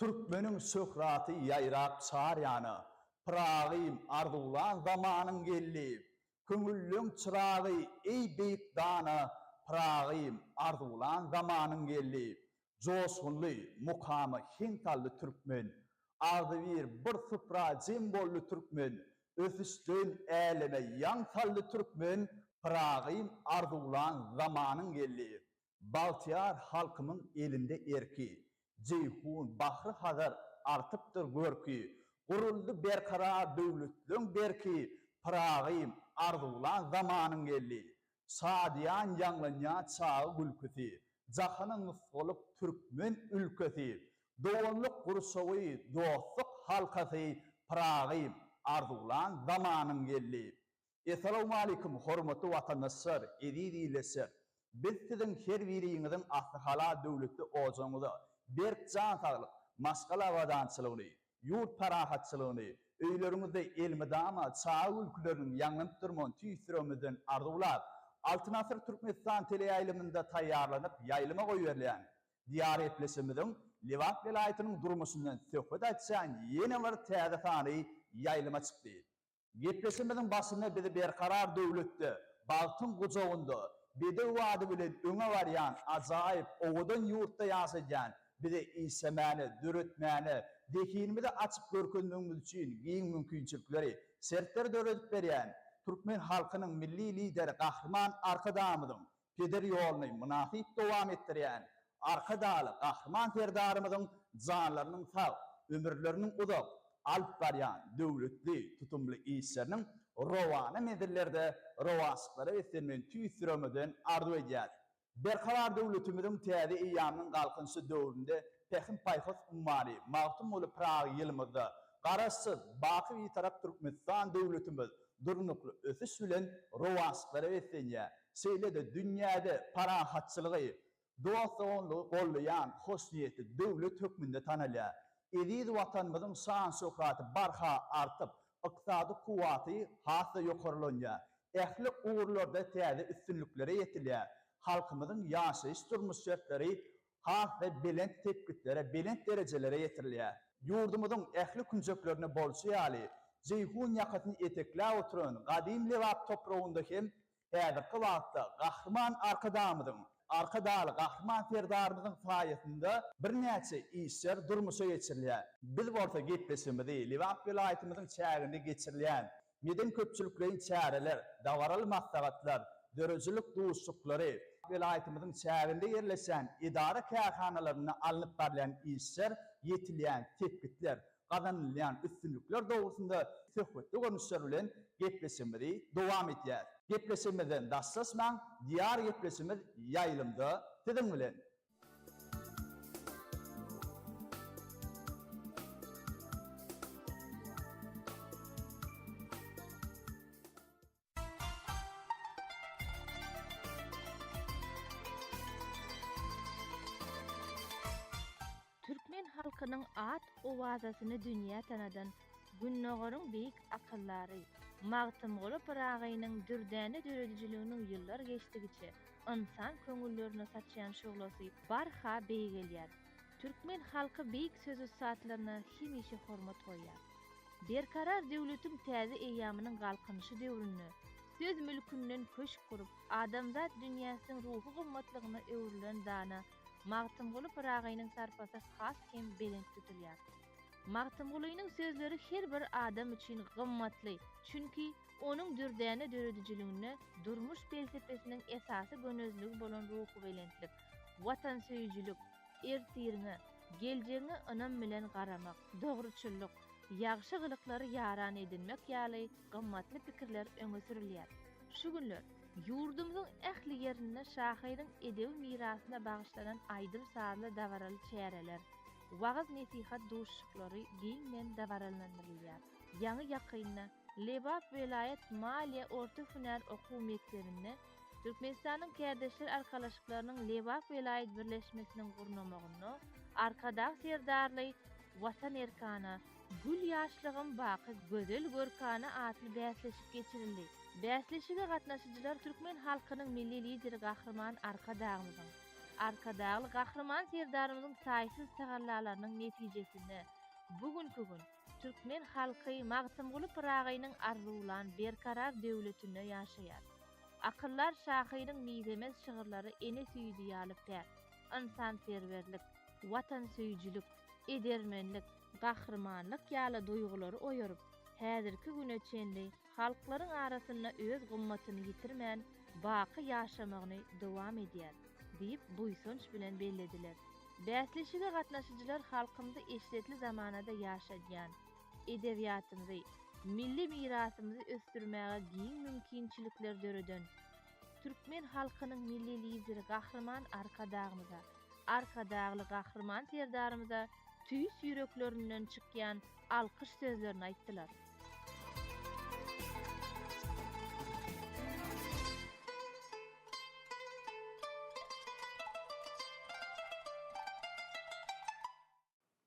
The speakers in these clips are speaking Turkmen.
Türkmenin söhratı yayrap çaryanı, Prağim ardulan zamanın gelli, Köngüllüň çırağı ey beyik dana, Prağim ardulan zamanın gelli, Josunly, mukamı hintallı Türkmen, ardı bir sıpra cembollu Türkmen, ösüstün eleme yantallı Türkmen, Prağim ardulan zamanın gelli, Baltiyar halkımın elinde erki, Ceyhun Bahri Hazar artıptır görki, Guruldu berkarar dövlütlüň berki, Prağim arzulan zamanın gelli. Sadiyan yanlanya çağı gülküti, Jahanın olup Türkmen ülkesi, Doğunluk kursovi, dostluk halkası, Prağim arzulan zamanın gelli. Esselamu aleyküm hormatly vatandaşlar, edililesir. Biz sizin her biriňizin ahhala döwletli ojaňyzy, berk jan saglyk, maskala wadançylygyny, yurt parahatçylygyny, öýleriňizde elmidama çağı ülkeleriniň ýaňlanyp durman tüýsüremizden arzuwlap, Altyn Asyr Türkmenistan teleýaýlymynda taýýarlanyp ýaýlyma goýberlen diýar etleşimiziň Liwat welaýatynyň durmuşyndan söhbet etsen ýene bir täze sany ýaýlyma çykdy. Gepleşimiziň başynda bizi berkarar döwletde, baltyn gujagynda, bede wady bilen öňe barýan ajaýyp owadan ýurtda ýaşajan, bize isemäni, döretmäni, dekinimizi açyp görkendigimiz üçin giň mümkinçilikleri, sertler döredip berýän Türkmen halkynyň milli lideri Gahrman Arkadamyzyň peder ýoluny münafik dowam etdirýän Arkadaly Gahrman serdarymyzyň janlarynyň sag, ömürleriniň uzak alyp barýan döwletli tutumly işleriniň rowany medellerde rowasyklary wesenmen tüýsüremeden arzu edýär. Berkarar döwletimiziň täze eýamynyň galkynşy döwründe Pehim Payhos ummary magtum bolup Prag ýylymyzda garaşsyz baky bir tarap Türkmenistan döwletimiz durnukly ösüş bilen rowasyklary wesenýär. Seýlede dünýäde parahatçylygy, dostlugy gollayan hoşniýetli döwlet hökmünde tanalýar. Ediz watanymyzyň şan şöhraty barha artyp, ykdysady kuwaty hasa ýokarlanýar. Ähli uğurlarda täze üstünliklere ýetilýär. Halkymyzyň ýaşaýyş durmuş şertleri has we belent tepkitlere, belent derejelere ýetirilýär. Ýurdumyzyň ähli künjeklerine bolsa ýaly, Ceyhun ýakatyny etekläp oturan gadim Lewap toprağynda hem häzirki wagtda Gahrman Arkadaly Gahrman serdarymyzyň saýasynda bir näçe işler durmuşa geçirilýär. Biz bolsa gepleşimizi Lewap welaýatymyzyň çäginde geçirilýän meden köpçülikleriň çäreler, dawaraly maslahatlar, dörejilik duşuklary, welaýatymyzyň çäginde ýerleşen idara kähhanalaryna alınıp barýan işler, ýetilýän tepkitler, gazanylýan üstünlikler dogrusynda söhbetli görnüşler bilen gepleşimizi dowam etýär. Gepleşimizden daşlaşmaň, diýar gepleşimiz ýaýlymda sizin bilen. Türkmen halkynyň at owazasyny dünýä tanadan Günnögörüň beýik akıllary, Magtymgoly Pragynyň dürdäne döredijiliginiň ýyllar geçdigiçe insan köňüllerine saçýan şoglasy barha beýgelýär. Türkmen halky beýik sözü satlaryna hemişe hormat goýýar. Berkarar döwletiň täze eýamynyň galkynşy döwründe söz mülkünden köş gurup adamzat dünýäsiň ruhy gymmatlygyna öwrilen dana Magtymgoly Pragynyň sarpasy has hem belent tutilýar. Magtymgolynyň sözleri her bir adam üçin gymmatly, çünki onuň dürdäne döredijiligine, durmuş felsefesiniň esasy gönözlügi bolan ruhy belentlik, watan söýüjülük, ertirine, geljeňe anam bilen garamak, dogruçylyk, ýagşy gylyklary ýaran edinmek ýaly gymmatly pikirler öňe sürilýär. Şu günler yurdumyzyň ähli ýerine şahyryň edebi mirasyna bagyşlanan aýdyr sarly dawaraly çäreler, wagaz nesihat duşuklary giňmen dawarallandyrylýar. Ýaňy ýakynna Lewap welaýat maliýe orta hüner okuw mekdebinde Türkmenistanyň kärdeşler arkalaşyklarynyň Lewap welaýat birleşmesiniň gurnamagyny Arkadag serdarly Watan erkana gül ýaşlygym baky gözel görkana atly bäsleşip geçirildi. Bäsleşige gatnaşyjylar Türkmen halkynyň milli lideri Gahrman Arkadagymyzyň arkadagy gahryman serdarymyzyň saýsız tagallalarynyň netijesinde bugünkü gün türkmen halky Magtymguly Pyragynyň arzuwlan berkarar döwletinde ýaşaýar. Akyllar şahyryň nidemez şygyrlary ene süýdi ýalyp däl. İnsanperwerlik, watan süýjülük, edermenlik, gahrymanlyk ýaly duýgulary oýaryp, häzirki güne çenli halklaryň arasynda öz gymmatyny ýitirmän baky ýaşamagyny dowam edýär diýip buýsonç bilen bellediler. Bäsleşige gatnaşyjylar halkymyzy eşletli zamanada ýaşadýan edebiýatymyzy, milli mirasymyzy östürmäge giň mümkinçilikler döreden türkmen halkynyň milli lideri gahryman arkadagly gahryman serdarymyza tüýs ýüreklerinden çykýan alkyş sözlerini aýtdylar.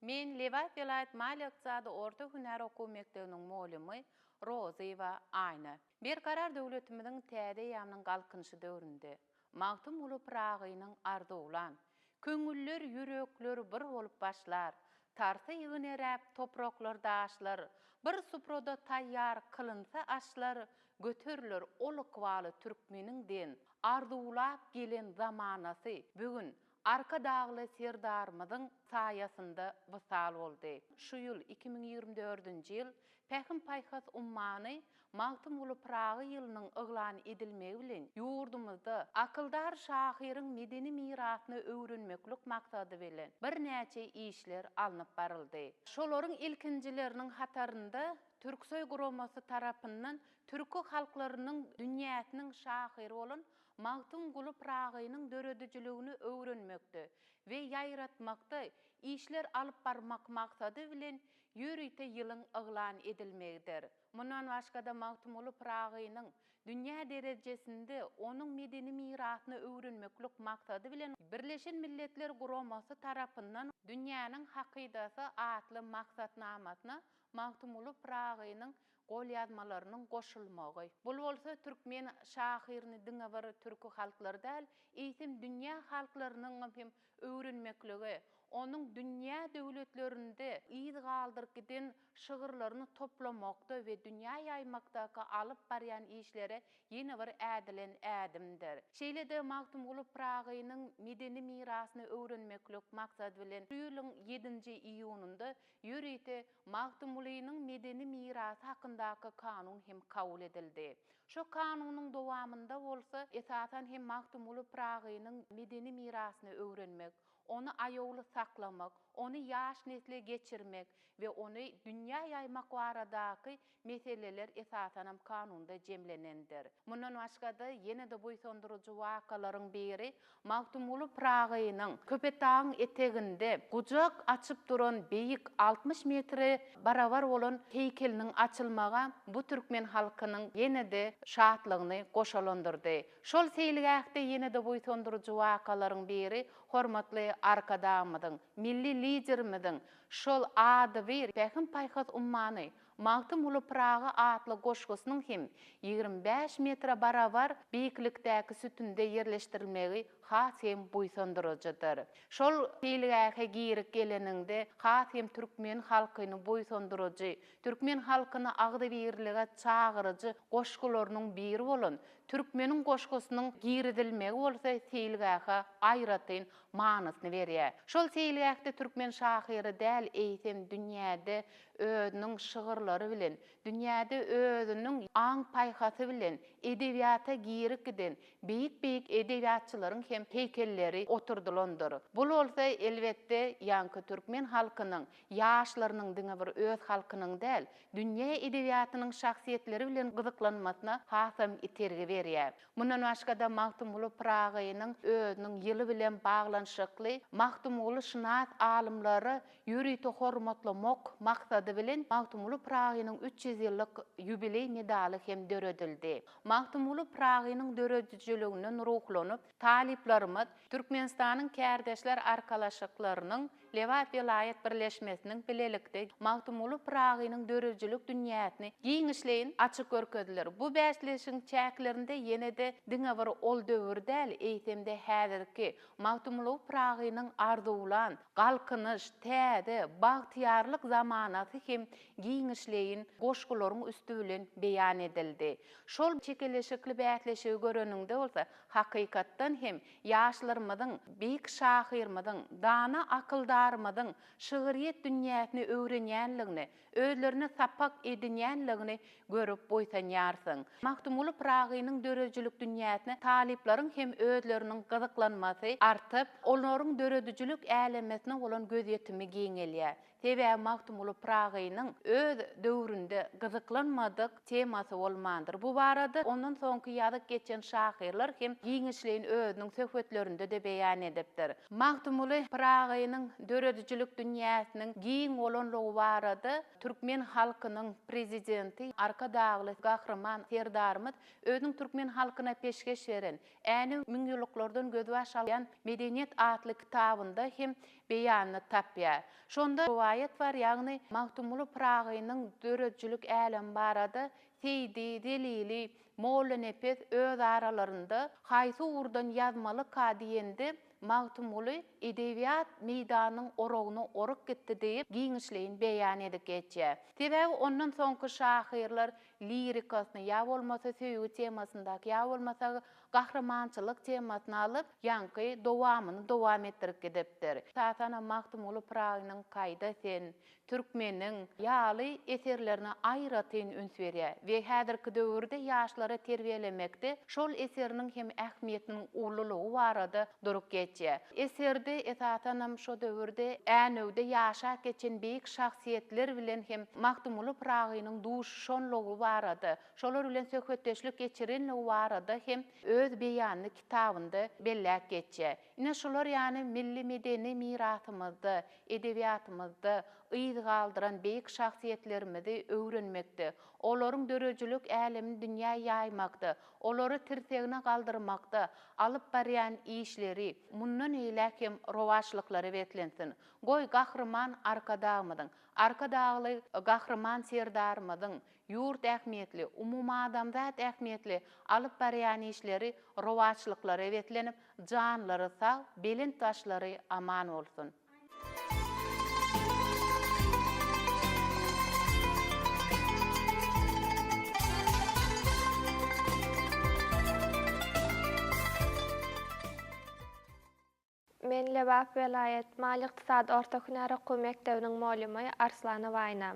Men Lewat vilayet mali yktisady orta hünär okuw mekdebiniň molymy Roziýewa Aýna. Berkarar döwletimiziň täze ýamynyň galkynşy döwründe Magtymguly Pyragynyň arzuwlan köňüller, ýürekler bir bolup başlar. Tarsa ýygyneräp topraklar daşlar, bir suproda taýýar kılynsa aşlar, götürler olukwaly türkmeniň den arzuwlap gelen zamanasy bugün arkadagly serdarymyzyň saýasynda wysal boldy. Şu ýyl 2024-nji ýyl Pähim Paýhas ummany Magtymguly Pyragy ýylynyň eglan edilmegi bilen ýurdumyzda akyldar şahyryň medeni mirasyny öwrenmeklik maksady bilen bir näçe işler alınıp baryldy. Şolaryň ilkinjileriniň hatarynda Türksoy gurumasy tarapyndan türkü halklarynyň dünýäsiniň şahyry bolan Magtymguly Pyragynyň döredijligini öwrenmekde we ýaýratmakda işler alyp barmak maksady bilen ýürüýte ýylyň eglan edilmegidir. Mundan başga-da Magtymguly Pyragynyň dünýä derejesinde onuň medeni mirasyny öwrenmeklik maksady bilen Birleşen Milletler Guramasy tarapyndan dünýäniň hakydasy atly maksatnamasyna Magtymguly Pyragynyň gol ýazmalarynyň goşulmagy. Bul bolsa türkmen şahyryny diňe bir türkü halklary däl, eýsem dünýä halklarynyň hem öwrenmekligi, onuň dünýä döwletlerinde ýyl galdyryp giden şygyrlaryny toplamakda we dünýä ýaýmakdaky alyp barýan işlere ýene bir ädilen ädimdir. Şeýle-de Magtymguly Pyragynyň medeni mirasyny öwrenmeklik maksady bilen ýylyň 7-nji iýununda ýürüýte Magtymgulynyň medeni mirasy hakyndaky kanun hem kabul edildi. Şu kanunyň dowamında bolsa esasan hem Magtymguly Pyragynyň medeni mirasyny öwrenmek, onu aýowly saklamak, onu ýaş nesle geçirmek we onu dünýä ýaymak baradaky meseleler esasan kanunda jemlenendir. Mundan başga-da ýene-de buýsandyryjy wakalaryň biri Magtymguly Pyragynyň Köpetaň eteginde gucak açyp duran beýik 60 metre barabar bolan heýkeliniň açylmaga bu türkmen halkynyň ýene-de şatlygyny goşalandyrdy. Şol seýilgäkde ýene-de buýsandyryjy wakalaryň biri hormatly arkadamyzyň, milli liderimiziň şol ady bir Pähim Paýhas ummany Magtymguly Pyragy atly goşgusynyň hem 25 metre barabar beýiklikdäki sütünde ýerleşdirilmegi has hem buýsandyryjydyr. Şol seýilgäke girik geleninde has hem türkmen halkyny buýsandyryjy, türkmen halkyny agdy birlige çagyryjy goşgularynyň biri bolan türkmeniň goşgusynyň giridilmegi bolsa seýilgäke aýratyn manasyny berýär. Şol seýilgäkde türkmen şahyry däl eýsem dünýäde özüniň şygyrlary bilen, dünýäde özüniň aň paýhasy bilen edebiýata girik giden beýik edebiýatçylaryň hem heýkelleri oturdulandyr. Bul bolsa elbetde ýanky türkmen halkynyň ýaşlarynyň diňe bir öz halkynyň däl, dünýä edebiýatynyň şahsiýetleri bilen gyzyklanmasyna hasam itergi berýär. Mundan başga-da Magtymguly Pyragynyň özüniň ýyly bilen baglanşykly Magtymguly şynas alymlary ýürüýte hormatlamak maksady bilen Magtymguly Pyragynyň 300 ýyllyk ýubiley medaly hem döredildi. Magtymguly Pyragynyň döredijiliginden ruhlanyp taliplarymyz Türkmenistanyň kärdeşler arkalaşyklarynyň Lewat Vilayet Birleşmesiniň bilelikde Magtumuly Pragynyň dörejülük dünýäsini giňişleýin açyk görkezdiler. Bu bäsleşiň çäklerinde ýene-de diňe bir ol döwür däl, eýtemde häzirki Magtumuly Pragynyň arzuwlan galkynyş, täze, bagtyarlyk zamanasy hem giňişleýin goşgularyň üstü bilen beýan edildi. Şol çekeleşikli bäsleşigi göreninde bolsa, hakykatdan hem ýaşlarymyzyň, beýik şahyrmyzyň, dana akyldarmyzyň şygyryet dünýäsini öwrenýänligini, özlerini sapak edinýänligini görüp boýsanýarsyň. Magtumuly Pragynyň dörejülük dünýäsine taliplaryň hem özleriniň gyzyklanmasy artyp, olaryň döredijülük älemesine bolan gözetimi giňelýär. Tebe Magtumuly Pragynyň öz döwründe gyzyklanmadyk temasy bolmandyr. Bu barada ondan soňky ýazyk geçen şahyrlar hem giňişleýin özüniň söhbetlerinde de beýan edipdir. Magtumuly Pragynyň döredijülük dünýäsiniň giň bolanlygy barada Türkmen halkynyň prezidenti arka dagly gahrman Serdarymyz özüniň Türkmen halkyna peşkeş beren, äni müňýylyklardan gözbaş alýan Medeniýet adly kitabynda hem beýanyny tapýar. Şonda rivayet var, ýagny Magtumuly Pragynyň dörejülük älem barada Seydi, Delili, Molla Nepes öz aralarında haýsy urdan ýazmaly kadiýendi Magtumuly edebiýat meýdanyň oragyny orup gitdi diýip giňişleýin beýan edip geçýär. Tebe ondan soňky şahyrlar lirikasyny ýa bolmasa söýgü temasyndaky ýa bolmasa gahrmançylyk temasyny alyp ýanky dowamyny dowam etdirip gidipdir. Satana Magtumuly Pragynyň kaýda sen türkmeniň ýaly eserlerini aýratyn üns berýär we häzirki döwürde ýaşlara terbiýelemekde şol eseriniň hem ähmiýetiniň ululugy barada durup geçýär. Eserde esatanam şo döwürde änewde ýaşap geçen beýik şahsiýetler bilen hem Magtumuly Pragynyň duşşonlugy barada, şolar bilen söhbetdeşlik geçirenligi barada hem öz beýanyny kitabynda belläp geçýär. Ine şolar ýani milli medeni mirasymyzda, edebiýatymyzda ýyzy galdyran beýik şahsiýetlerimizi öwrenmekde, olaryň dörejülük älemini dünýä ýaýmakda, olary tirsegine galdyrmakda alyp barýan işleri, mundan eýläkem rowaşlyklary beklensin. Goý gahrman arka dagly gahrman Serdarymyzyň ýurt ähmiýetli, umuma adamzat ähmiýetli alyp barýan işleri, rowaşlyklary beklenip, janlary sag, belin taşlary aman bolsun. Men Lewat Vilayet Mali Iqtisad Orta Hünär Okuw Mekdebiniň muallimi Arslan Waýna.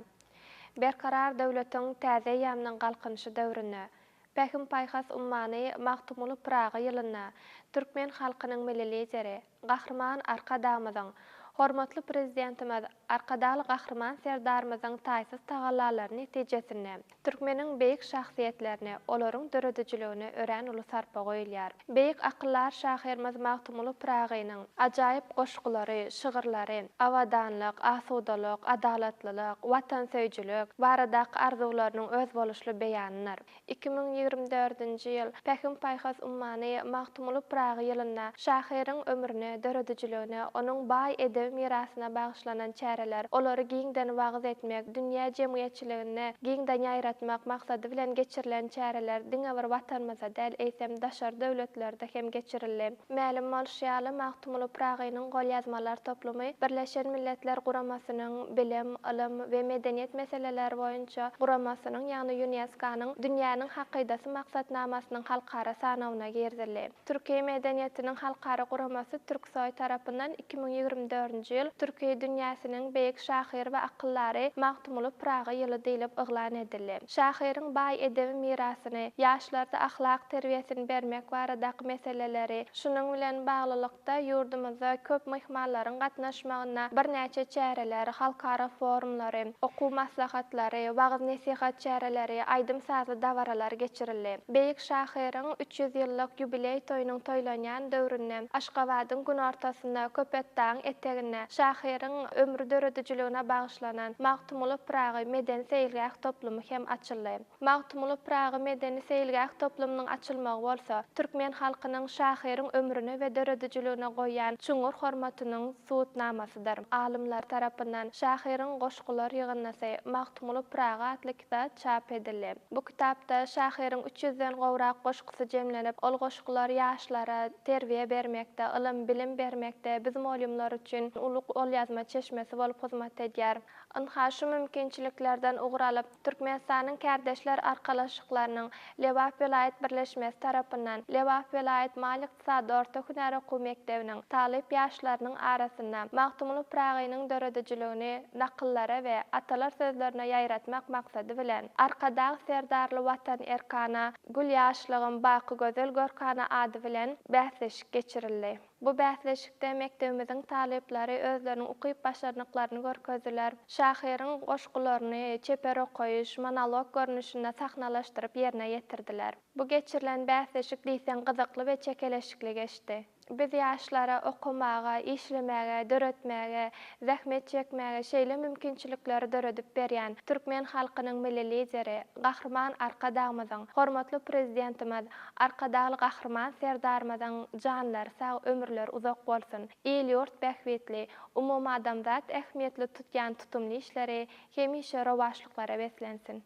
Berkarar döwletiň täze ýamynyň galkynşy döwrüne, Pähim Paýhas ummany Magtumuly Pragy ýylyna, Türkmen halkynyň milli lideri, gahrman arkadamyzyň, hormatly prezidentimiz arkadaly gahrman Serdarymyzyň taýsys tagallalaryny netijesinde Türkmeniň beýik şahsiýetlerini, olaryň döredijligini ören uly sarpa goýulýar. Beýik akyllar şahyrymyz Magtumuly Pragynyň ajaýyp goşgulary, şygyrlary, awadanlyk, asudalyk, adalatlylyk, watan söýjülük baradaky arzuwlarynyň öz boluşly beýanynyr. 2024-nji ýyl Pähim Paýhas ummany Magtumuly Pragy ýylyna şahyryň ömrüne, döredijligine, onuň baý edebi mirasyna bagyşlanan çäreler, olary giňden wagyz etmek, dünýä jemgyýetçiligine giňden ýaýratmak maksady bilen geçirilen çäreler diňe bir watanymyza däl eýsem daşar döwletlerde hem geçirilýär. Mälim bolşýaly Magtumuly Pragynyň golýazmalar toplumy Birleşen Milletler Guramasynyň bilim, ilim we medeniýet meseleleri boýunça Guramasynyň ýagny UNESCO-nyň dünýäniň hakydasy maksatnamasynyň halkara sanawyna girdildi. Türkiýe medeniýetiniň halkara guramasy Türksoy tarapyndan 2024-nji ýyl Türkiýe dünýäsiniň beýik şahyr we akyllary Magtumuly Pragy ýyly diýilip eglan edildi. Şahyryň baý edebi mirasyny, ýaşlarda ahlak terbiýesini bermek baradaky meseleleri, şunyň bilen baglylykda ýurdumyzda köp myhmanlaryň gatnaşmagyna birnäçe çäreler, halkara forumlary, okuw maslahatlary, wagyz nesihat çäreleri, aýdym sazy dawaralar geçirildi. Beýik şahyryň 300 ýyllyk jubiley toýunyň toýlanýan döwrüne Aşgabatyň gün ortasynda Köpetdaň etegi bilenine şahyryň ömrü döredijiliğine bagşlanan Magtymly Pragy Medeni Seýilgäk toplumy hem açyldy. Magtymly Pragy Medeni Seýilgäk toplumynyň açylmagy bolsa, türkmen halkynyň şahyryň ömrüne we döredijiliğine goýan çuňur hormatynyň suwutnamasydyr. Alymlar tarapyndan şahyryň goşgular ýygnasy Magtymly Pragy atly kitap çap edildi. Bu kitapda şahyryň 300-den gowrak goşgusy jemlenip, ol goşgular ýaşlara terbiýe bermekde, ilim bilim bermekde bizim olymlar üçin uluk ol ýazma çeşmesi bolup hyzmat edýär. Ynha şu mümkinçiliklerden ugralyp Türkmenistanyň kärdeşler arkalaşyklarynyň Lewap vilayet birleşmesi tarapyndan Lewap vilayet Malik Iqtisady Orta Hünär Okuw Mekdebiniň talip ýaşlarynyň arasynda Magtymly Pragynyň döredijiliğini nakyllara we atalar sözlerine ýaýratmak maksady bilen Arkadagy serdarly watan erkana gül ýaşlygym baky gözel görkana ady bilen bäsleşik geçirildi. Bu bäsleşikde mekdebimiziň talipleri özleriniň ukyp başarnyklaryny görkezdiler. Şahyryň goşgularyny çeper okoýuş, monolog görnüşinde sahnalaşdyryp ýerine ýetirdiler. Bu geçirilen bäsleşik diýsen gyzykly we çekeleşikli geçdi. Biz ýaşlara okumaga, işlemäge, döretmäge, zähmet çekmäge şeýle mümkinçilikleri döredip berýän türkmen halkynyň milli lideri, gahrman Arkadagymyzyň, hormatly prezidentimiz, Arkadagy gahrman serdarymyzyň janlary sag ömürler uzak bolsun. El-ýurt bähwetli, umumy adamzat ähmiýetli tutýan tutumly işleri hemişe rowaşlyklara beslensin.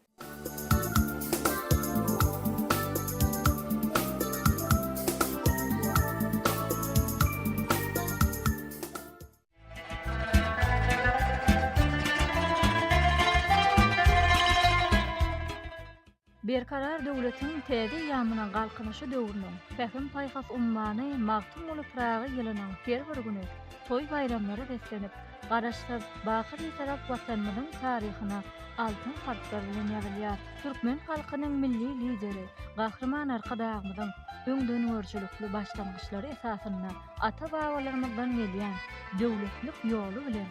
Berkarar döwletiň täze ýamyna galkynyşy döwrüniň Fähim paýhas ummany Magtymly Pragy ýylynyň her bir güni toý bayramlary beslenip, garaşsyz baky bir tarap watanymyzyň taryhyna altyn harplar bilen ýazylýar. Türkmen halkynyň milli lideri, gahrman Arkadagymyzyň öňden örçülükli başlangyçlary esasynda ata-babalarymyzdan gelýän döwletlik ýoly bilen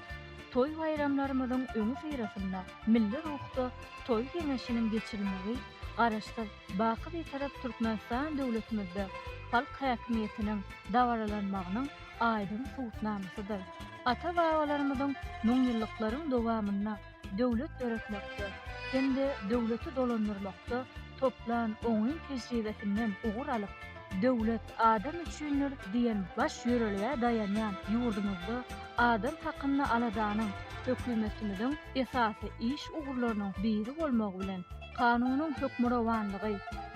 toý bayramlarymyzyň öňü syrasynda milli ruhda toý geňeşiniň geçirilmegi garaşsyz baky bir tarap Türkmenistan döwletimizde halk häkimiýetiniň dawaralanmagynyň aýdyn suwutnamasydyr. Ata-babalarymyzyň müňýyllyklaryň dowamyna döwlet döretmekde, hem-de döwleti dolandyrmakda toplan oňun tejribesinden ugur alyp, döwlet adam üçindir diýen baş ýörelge dayanýan ýurdumyzda adam hakyny aladanyň hökümetimiziň esasy iş ugurlarynyň biri bolmagy bilen kanunyň hökmürawanlygy,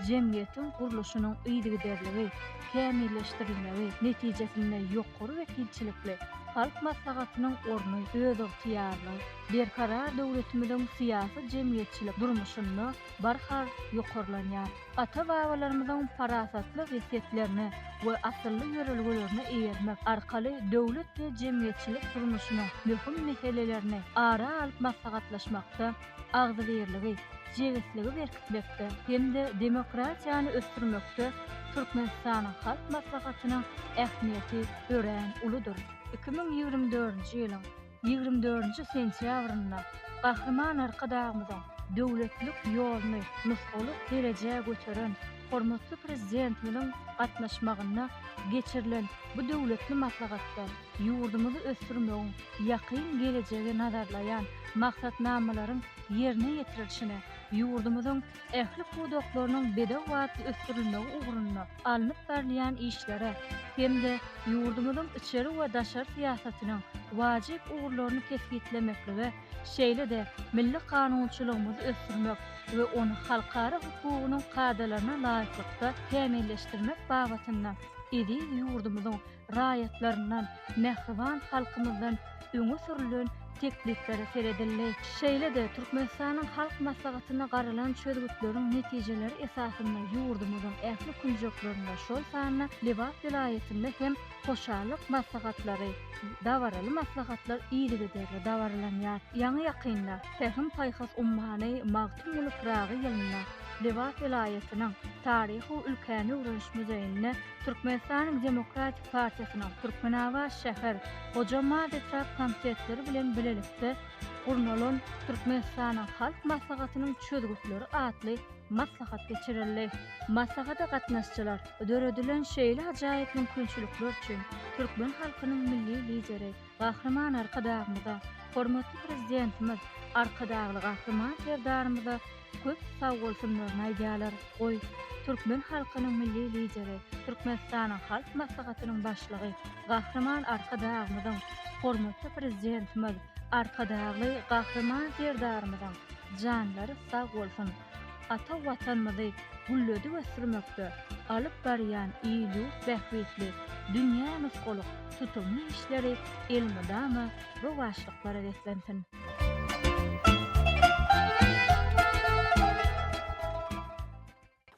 jemgyýetiň guruluşynyň ýygyderligi, kämilleşdirilmegi netijesinde ýokary wekilçilikli halk maslahatynyň orny öz ýarly berkarar döwletimiziň syýasy jemgyýetçilik durmuşynda barhar ýokarlanýar. Ata-babalarymyzyň parasatly wesiýetlerini we asylly ýörelgelerini eýermek arkaly döwlet we jemgyýetçilik durmuşyna möhüm meselelerini ara alyp maslahatlaşmakda agzybirligi, jegisligi berkitmekde hem-de demokratiýany ösdürmekde Türkmenistanyň halk maslahatynyň ähmiýeti ören uludur. 2024-nji ýylyň 24-nji sentýabrynda gahrman Arkadagymyzyň döwletlik ýoluny nusgaly derejäge götüren hormatly prezidentimiň gatnaşmagyna geçirilen bu döwletli maslahatda ýurdumuzy ösdürmegiň ýakyn gelejegi nazarlayan maksatnamalaryň ýerine ýetirilişine, ýurdumyzyň ähli huduklarynyň bedawatly ösdürilmegi ugrunda alınıp berýän işlere hem-de ýurdumyzyň içeri we daşary siýasatynyň wajyp ugurlaryny kesgitlemeklige, şeýle de milli kanunçylygymyzy ösdürmek we onu halkara hukugynyň kadalaryna laýyklykda kämilleşdirmek babatyndan edi ýurdumyzyň raýatlaryndan, mehriban halkymyzdan öňe sürülen teklifleri seredildi. Şeýle de Türkmenistanyň halk maslahatyna garalan çözgütleriň netijeleri esasynda ýurdumyzyň ähli kunjoklarynda şol sanyna Lewap vilayetinde hem hoşarlyk maslahatlary, dawaraly maslahatlar ýygyderli dawaralanýar. Ýaňy ýakynda Fähim paýhas ummany Magtymly Pragy ýylyna Lewap vilayetiniň taryhy ülkäni öwrenş muzeýine Türkmenistanyň Demokratik Partiýasynyň Türkmenawa şäher Hojama Detrap komitetleri bilen bilelikde Gurnalan Türkmenistanyň halk maslahatynyň çözgüçleri atly maslahat geçirildi. Maslahata gatnaşçylar döredilen şeýle ajaýyp mümkinçilikler üçin türkmen halkynyň milli lideri, gahrman arkadagymyza, hormatly prezidentimiz, arkadagly gahrman serdarymyza köp sag bolsunlaryny aýdýarlar. Oý, türkmen halkynyň milli lideri, Türkmenistanyň halk maslahatynyň başlygy, gahrman arkadagymyzyň, hormatly prezidentimiz, arkadagly gahrman serdarymyzyň janlary sag bolsun. Ata watanymyzy gullödi we sürmekde alyp barýan iýli, bähwetli, dünýä mesgoluq tutumly işleri elmydama rowaşlyklara deslensin.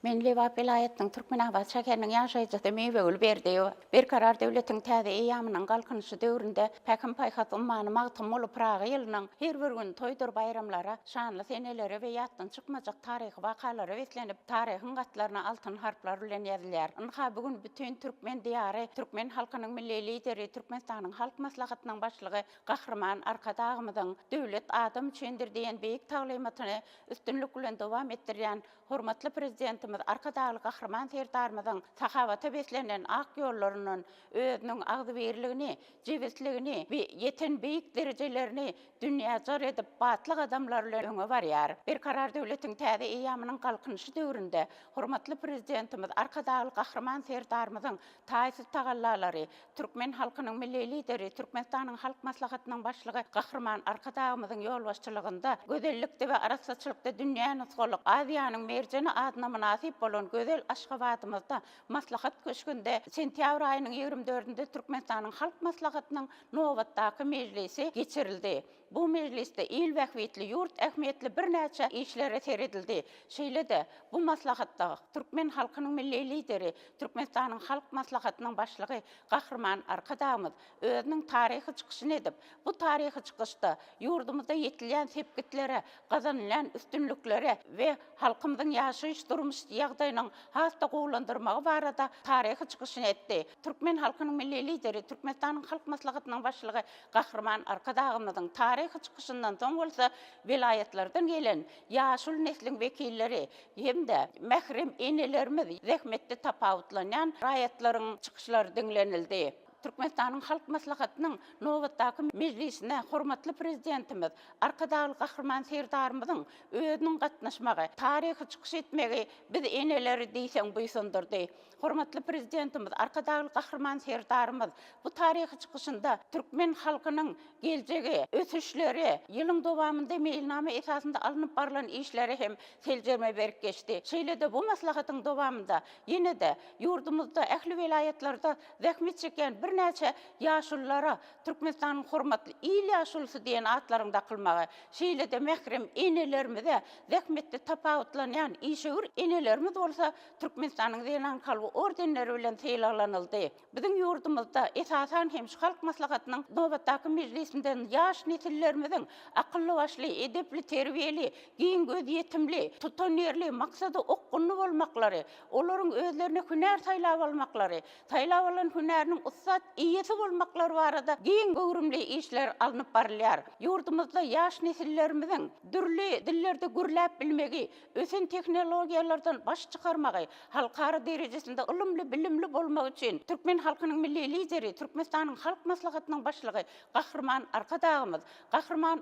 Men Lewap vilayatynyň Türkmenabad şäheriniň ýaşaýjy meýwegül berdi. Bir karar döwletiň täze eýamynyň galkynşy döwründe Päkim paýhat ummany magtym bolup Praga ýylynyň her bir gün toýdur bayramlara, şanly senelere we ýatdan çykmajak taryhy wakalara wetlenip taryhyň gatlaryna altyn harplar bilen ýazylýar. Ynha bugün bütün türkmen diýary, türkmen halkynyň milli lideri, Türkmenistanyň halk maslahatynyň başlygy gahrman arkadagymyzyň döwlet adam üçindir diýen beýik taglymatyny üstünlük bilen dowam etdirýän hormatly prezidentimiz arkadagy gahrman serdarymyzyň sahawata beslenen ak ýollarynyň özüniň agdyberligini, jewetligini we ýeten beýik derejelerini dünýäjar edip batlyk adamlar bilen öňe barýar. Bir karar döwletiň täze eýamynyň galkynşy döwründe hormatly prezidentimiz arkadagy gahrman serdarymyzyň taýsy tagallalary, türkmen halkynyň milli lideri, Türkmenistanyň halk maslahatynyň başlygy gahrman arkadagymyzyň ýolbaşçylygynda gözellikde we arasatçylykda dünýäni soluq Aziýanyň merjeni adyna münasip bolan gözel Aşgabatymyzda maslahat köşkünde sentýabr aýynyň 24-nde Türkmenistanyň halk maslahatynyň nowatdaky mejlisi geçirildi. Bu mejlisde il wähwetli ýurt ähmiýetli birnäçe işlere seredildi. Şeýle-de bu maslahatda türkmen halkynyň milli lideri, Türkmenistanyň halk maslahatynyň başlygy gahrman arkadagymyz özüniň taryhy çykyşyny edip, bu taryhy çykyşda ýurdumyzda ýetilýän sepgitlere, gazanýan üstünliklere we halkymyzyň ýaşaýyş durmuş ýagdaýynyň hasta gowlandyrmagy barada taryhy çykyşyny etdi. Türkmen halkynyň milli lideri, Türkmenistanyň halk maslahatynyň başlygy gahrman arkadagymyzyň taryhy çykyşyndan soň bolsa vilayatlardan gelen ýaşul neslin wekilleri hemde mährem enelerimiz zähmetli tapawutlanýan raýatlaryň çykyşlary diňlenildi. Türkmenistanyň halk maslahatynyň nowatdaky mejlisine hormatly prezidentimiz, arkadagy gahrman serdarymyzyň özüniň gatnaşmagy, taryhy çykyş etmegi biz eneleri diýseň buýsundurdy. Hormatly prezidentimiz, arkadagy gahrman serdarymyz bu taryhy çykyşynda türkmen halkynyň geljegi, ösüşleri, ýylyň dowamında meýilname esasında alınıp barılan işleri hem seljerme berip geçdi. Şeýle-de bu maslahatyň dowamında ýene-de ýurdumyzda ähli vilayatlarda zähmet çeken birnäçe ýaşullara Türkmenistanyň hormatly il ýaşulsy diýen atlaryň daqylmagy, şeýle-de mährem enelerimize zähmetli tapawutlanýan işegur enelerimiz bolsa Türkmenistanyň Zeynal Kalby ordenleri bilen teýlanyldy. Biziň ýurdumyzda esasan hem şu halk maslahatynyň nowatdaky mejlisinden ýaş nesillerimiziň akylly başly, edepli, terbiyeli, giň göz ýetimli, tutanýerli, maksady okgunly bolmaklary, olaryň özlerine hünär taýlap almaklary, taýlap alan hünäriniň ussat iýesi bolmaklary barada giň göwrümli işler alınıp barylýar. Ýurdumyzda ýaş nesillerimiziň dürli dillerde gürläp bilmegi, ösen teknologiýalardan baş çykarmagy, halkara derejesinde ılımly, bilimli bolmak üçin türkmen halkynyň milli lideri, Türkmenistanyň halk maslahatynyň başlygy gahrman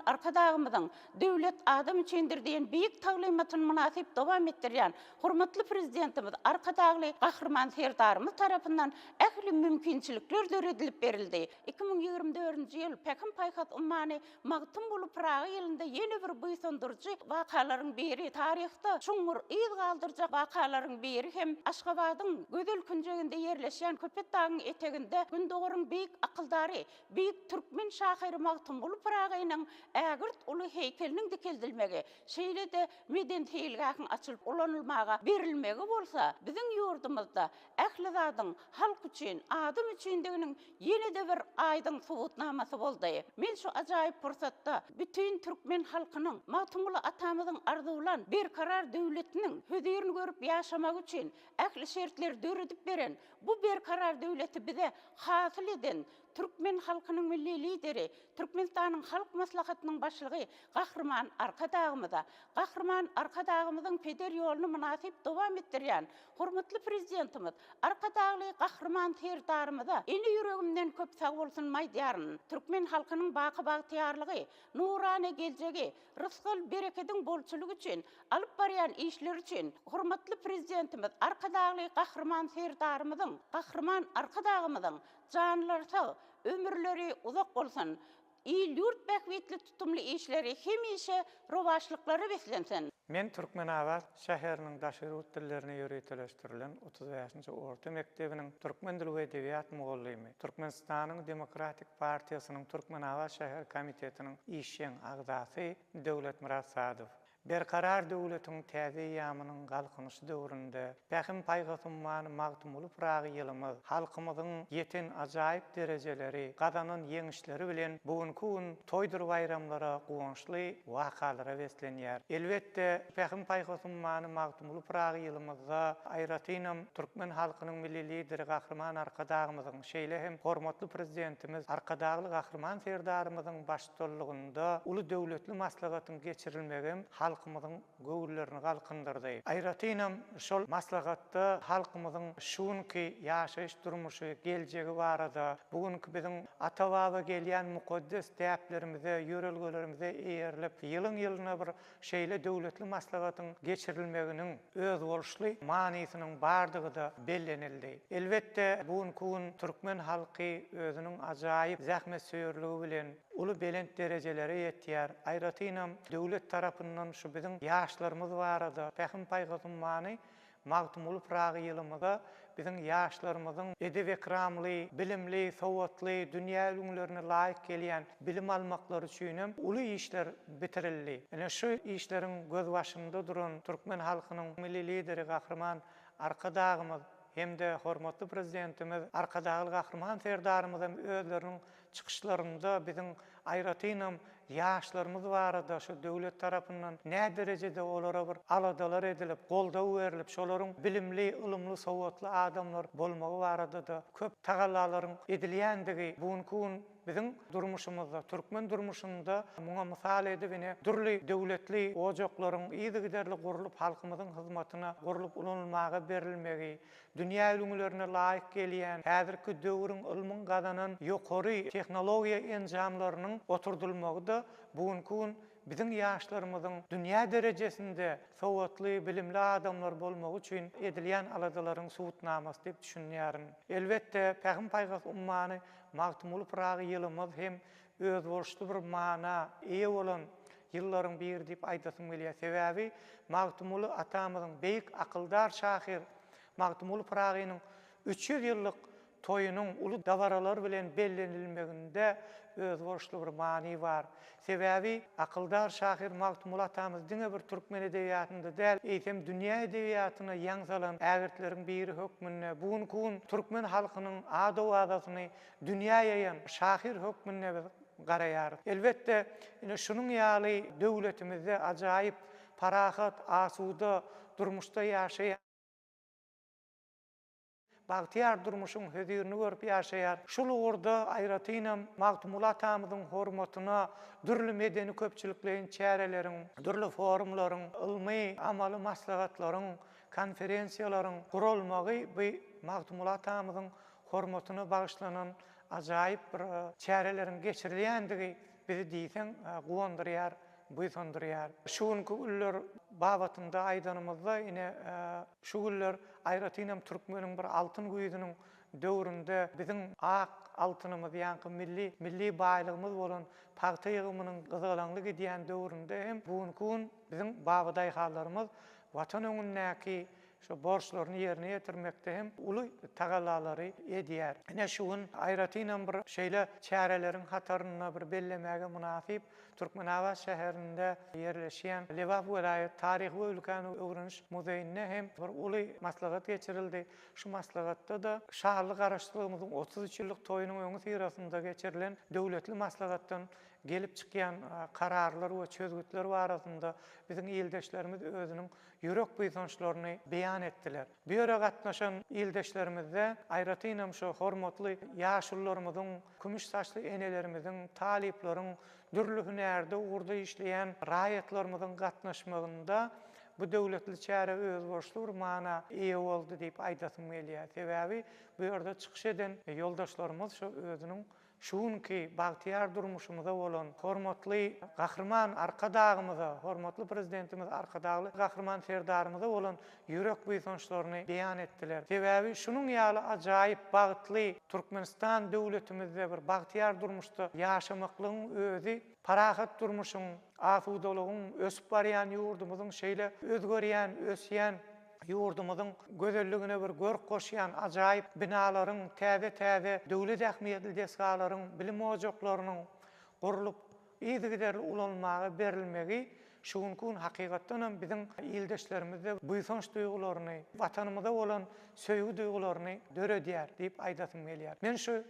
arkadagymyzyň döwlet adam üçindir diýen beýik taglymatyny münasip dowam etdirýän hormatly prezidentimiz, arkadagy gahrman serdarymyz tarapyndan ähli mümkinçilikler döredilip berildi. 2024-nji ýyl Päkim paýhat ummany magtym bolup Praga ýylynda ýene bir buýsundurjy wakalaryň biri, taryhda şuňur ýyl galdyrjak wakalaryň biri hem Aşgabatyň gözel künjeginde ýerleşýän Köpet dagynyň eteginde gündogaryň beýik akyldary, beýik türkmen şahyry magtym bolup Pragaýynyň ägirt uly heykeliniň dikeldilmegi, şeýle-de meden teýilgäkiň açylyp ulanylmaga berilmegi bolsa, biziň ýurdumyzda ähli zadyň halk üçin, adam üçindiginiň ýene-de bir aýdyň subutnamasy boldy. Men şu ajaýyp pursatda bütün türkmen halkynyň magtym bolup atamyzyň arzuwlan bir karar döwletiniň hödürini görüp ýaşamak üçin ähli şertler döredip beren bu bir karar döwleti bize hasyl eden Türkmen halkynyň milli lideri, Türkmenistanyň halk maslahatynyň başlygy Gahrman Arkadagymyza, Gahrman Arkadagymyzyň peder ýoluny münasip dowam etdirýän hormatly prezidentimiz Arkadagly Gahrman Terdarymyza eni ýüregimden köp sag bolsun maýdýaryn. Türkmen halkynyň baky bagtyarlygy, nurany geljegi, rızkyl bereketiň bolçulugy üçin alyp barýan işler üçin hormatly prezidentimiz Arkadagly Gahrman Terdarymyzyň, Gahrman Arkadagymyzyň janlary sag, ömürleri uzak bolsun. İl ýurt bähwetli tutumly işleri hemişe rowaşlyklary beslensin. Men Türkmenawat şäheriniň daşyryp dillerini ýöreteleşdirilen 35-nji orta mektebiniň türkmen dili we edebiýat mugallimy. Türkmenistanyň Demokratik Partiýasynyň Türkmenawat şäher komitetiniň işçiň agzasy Döwletmurat Sadow. Berkarar döwletiň täze ýamynyň galkynyşy döwründe Pähim Paýgasymman magtumuly pragy ýylymyz halkymyzyň ýeten ajaýyp derejeleri, gazanan ýeňişleri bilen bugünkü gün toýdur bayramlara guwançly wakalara beslenýär. Elbetde Pähim Paýgasymman magtumuly pragy ýylymyzda aýratynam türkmen halkynyň milli lideri Gahrman Arkadagymyzyň şeýle hem hormatly prezidentimiz Arkadagly Gahrman Terdarymyzyň başçylygynda uly döwletli maslahatyň geçirilmegi halkymyzyň göwürlerini galkındyrdy. Aýratynam şol maslahatda halkymyzyň şuňky ýaşaýyş durmuşy, geljegi barada bugünkü biziň ata-baba gelýän mukaddes täplerimize, ýörelgelerimize eýerilip, ýylyň-ýylyna bir şeýle döwletli maslahatyň geçirilmeginiň öz bolşly manysynyň bardygy da bellenildi. Elbetde bugünkü gün türkmen halky özüniň ajaýyp zähmet söýerligi bilen uly belent derejelere ýetýär. Aýratynam döwlet tarapyndan şu biziň ýaşlarymyz barada Pähim Paýgasymmany magtumuly pragy ýylymyza biziň ýaşlarymyzyň edep ekramly, bilimli, sowatly, dünýä ýüňlerine laýyk gelýän bilim almaklary üçin uly işler bitirildi. Ene şu işleriň göz başynda duran türkmen halkynyň milli lideri Gahrman Arkadagymyz hem-de hormatly prezidentimiz Arkadagly Gahrman Terdarymyz özleriniň çykyşlarynda biziň aýratynam ýaşlarymyz barada şu döwlet tarapyndan nä derejede olara bir aladalar edilip, goldaw berilip, şolaryň bilimli, ilmli, sowatly adamlar bolmagy barada da köp tagallalaryň edilýändigi bugünkü gün biziň durmuşymyzda, türkmen durmuşynda muňa mysal edip ene türli döwletli ojaklaryň ýygy-giderli gurulyp halkymyzyň hyzmatyna gurulyp ulanylmagy berilmegi, dünýä ýüňlerine laýyk gelýän häzirki döwrüň ilmiň gazanan ýokary tehnologiýa enjamlarynyň oturdulmagy da bugünkü gün biziň ýaşlarymyzyň dünýä derejesinde sowatly, bilimli adamlar bolmagy üçin edilýän aladalaryň suwutnamasy diýip düşünýärin. Elbetde Pähim Paýgasymmany magtumuly pragy ýylymyz hem öz bolşly bir mana eýe bolan ýyllaryň biri diýip aýdasym gelýär. Sebäbi magtumuly atamyzyň beýik akyldar şahyr magtumuly pragynyň 300 ýyllyk toýunyň uly dawaralar bilen bellenilmeginde öz bolşly bir many bar. Sebäbi akyldar şahyr magtumuly atamyz diňe bir türkmen edebiýatynda däl, eýsem dünýä edebiýatyna ýaňsalan ägirtlerin biri hökmünde bugünkü gün türkmen halkynyň ada-wadasyny dünýäye ýaýan şahyr hökmünde garaýar. Elbetde ine şunuň ýaly döwletimizde ajaýyp parahat, asuda durmuşda ýaşaýan bagtyar durmuşyň hödürini görüp ýaşaýar. Şol orada aýratynam magtumuly atamyzyň hormatyna dürli medeni köpçüliklerin çäreleriň, dürli forumlaryň, ilmi amaly maslahatlaryň, konferensiýalaryň gurulmagy bu magtumuly atamyzyň hormatyna bagyşlanan ajaýyp bir çäreleriň geçirilýändigi bizi diýsen guwandyrýar. Buýsandyrýar. Şu günkü güller babatynda aýdanymyzda ine şu güller aýratynam türkmeniň bir altyn güýdüniň döwründe biziň ak altynymyz ýa-ni milli baýlygymyz bolan paýta ýygymynyň gyzgalanlygy diýen döwründe hem bugünkü gün biziň babaday hallarymyz watan öňündäki şu borçlaryny ýerine ýetirmekde hem uly tagallalary edýär. Ene şu gün aýratynam bir şeýle çäreleriň hataryna bir bellemäge münasip Türkmenawat şäherinde ýerleşýän Lewap welaýat taryhy we ülkany öwreniş muzeýine hem bir uly maslahat geçirildi. Şu maslahatda da şahly garaşdyrmamyzyň 33 ýyllyk toýunyň öňü sirasynda geçirilen döwletli maslahatdan gelip çıkan kararlar we çözgütler barasynda biziň ildeşlerimiz özüniň ýürek buýsançlaryny beýan etdiler. Bu ýere gatnaşan ildeşlerimizde aýratynam şu hormatly ýaşullarymyzyň, kümüş saçly enelerimiziň, taliplerin, dürlü hünärde urda işleyen raýatlarymyzyň gatnaşmagynda bu döwletli çäre öz boşluğur mana iyi oldu diýip aýdasym gelýär. Sebäbi bu ýerde çykyş eden ýoldaşlarymyz şu özüniň şuunki bagtyar durmuşymyza bolan hormatly gahrman arkadagymyza, hormatly prezidentimiz arkadagly gahrman serdarymyza bolan ýürek buýsançlaryny beýan etdiler. Sebäbi şunuň ýaly ajaýyp bagtly Türkmenistan döwletimizde bir bagtyar durmuşda ýaşamaklygyň özü parahat durmuşyň, afudalygyň, ösüp barýan ýurdumyzyň şeýle özgerýän, ösýän ýurdumyzyň gözelligine bir görk goşýan ajaýyp binalaryň, täze-täze döwlet ähmiýetli deskalaryň, bilim ojaklarynyň gurulyp ýygyderli ulanmagy berilmegi şunkun hakykatdan biziň ildeşlerimizde buýsanç duýgularyny, watanymyza bolan söýgü duýgularyny döredýär diýip aýdasym gelýär. Men şu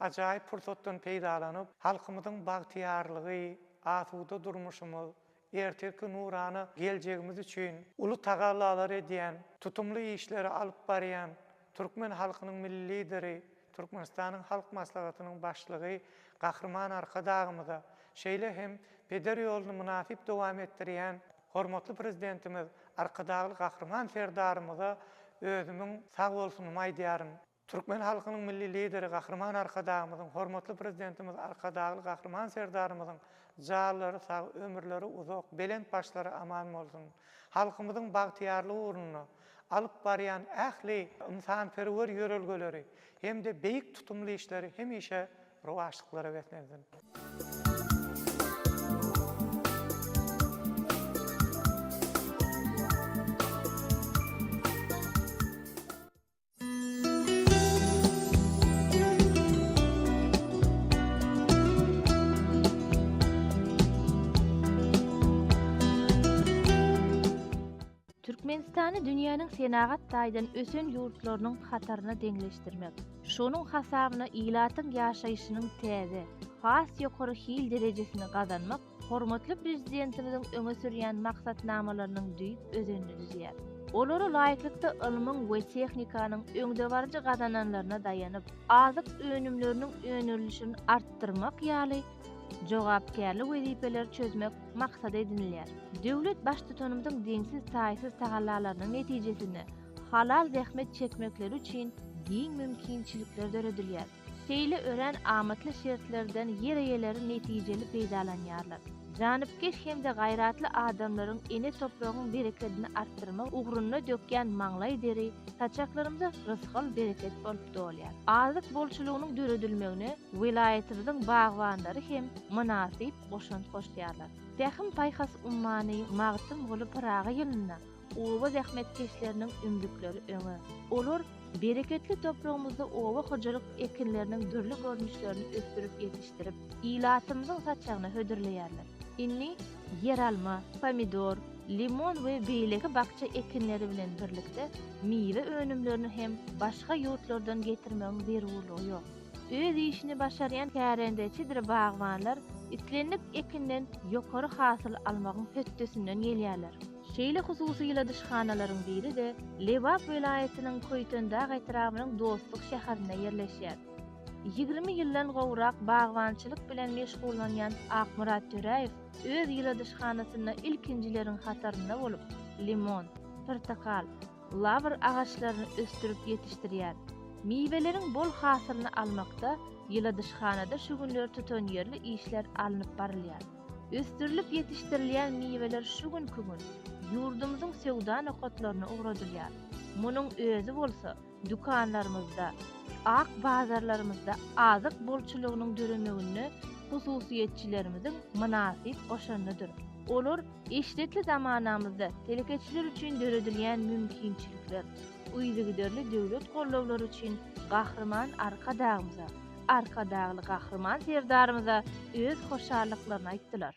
ajaýyp pursatdan peýdalanyp halkymyzyň bagtyarlygy, asuda durmuşymyz, erteki nurany geljegimiz üçin uly tagallalar edýän, tutumly işleri alyp barýan Türkmen halkynyň milli lideri, Türkmenistanyň halk maslahatynyň başlygy gahrman arkadagymyza, şeýle hem peder ýoluny münasip dowam etdirýän hormatly prezidentimiz arkadagly gahrman serdarymyza özümiň sag bolsunymy aýdýaryn. Türkmen halkynyň milli lideri gahrman arkadagymyzyň, hormatly prezidentimiz arkadagly gahrman serdarymyzyň jalary sag, ömürleri uzak, belent başlary aman bolsun. Halkymyzyň bagtyarlygy uğruna alyp barýan ähli insanperwer ýörelgeleri hemde beýik tutumly işleri hemişe rowaşlyklara wetnedin. Türkmenistany dünýäniň senagat taýdan ösen ýurtlarynyň hataryna deňleşdirmek, şonuň hasabyna ilatyň ýaşaýyşynyň täze, has ýokary hil derejesini gazanmak hormatly prezidentimiziň öňe sürýän maksatnamalarynyň düýp özenini düzýär. Olary laýyklykda ilmiň we tehnikanyň öňde barjy gazananlaryna daýanyp, azyk önümleriniň öňerilişini artdyrmak ýaly jogapkärlik wezipeler çözmek maksat edinilýär. Döwlet baş tutanymyň deňsiz taýsyz tagallalarynyň netijesini halal zähmet çekmekleri üçin giň mümkinçilikler döredilýär. Şeýle ören amatly şertlerden ýer eýeleri netijeli peýdalanýarlar. Janybkeş hemde gaýratly adamlaryň ene topragyň bereketini artdyrmak ugruna dökýän maňlay deri taçaklarymyza rızkyl bereket bolup dolýar. Azyk bolçulugynyň döredilmegine vilayetimiziň bagwanlary hem münasip goşunç goşýarlar. Tähim paýhas ummany magtym bolup Praga ýylyna owa zähmetkeşleriniň ümdükleri öňe. Olar bereketli toprağımızda owa hojalyk ekinleriniň dürli görnüşlerini östürüp ýetişdirip, ilatymyzyň saçagyna hödürleýärler. Inni yer alma, pomidor, limon we beýleki bakça ekinleri bilen birlikde miwe önümlerini hem başga ýurtlardan getirmegiň zerurlygy ýok. Öz işini başarýan kärendeçidir bagwanlar islenip ekinden ýokary hasyl almagyň höttesinden gelýärler. Şeýle hususy ýyladyşhanalaryň biri de Lewap vilayetiniň Koýtendäg etrafynyň Dostluk şäherine ýerleşýär. 20 ýyldan gowrak bagwançylyk bilen meşgullanýan Akmurat Töreýew öz ýyladyşhanasyna ilkinjileriň hatarynda bolup limon, portakal, lavr agaçlaryny östürüp ýetişdirýär. Miweleriň bol hasylyny almakda ýyladyşhanada şu günler tutan ýerli işler alınıp barylýar. Östürilip ýetişdirilýän miweler şu gün ýurdumyzyň sewda nokatlaryna ugradylýar. Munyň özü bolsa dukanlarymyzda, ak bazarlarymyzda azyk bolçulugynyň döremegini hususiýetçilerimiziň münasip goşanydyr. Olar işletli zamanamyzda telekeçiler üçin döredilýän mümkinçilikler, uýzygderli döwlet gollawlary üçin gahrman arkadagly gahrman serdarymyza öz hoşarlyklaryny aýtdylar.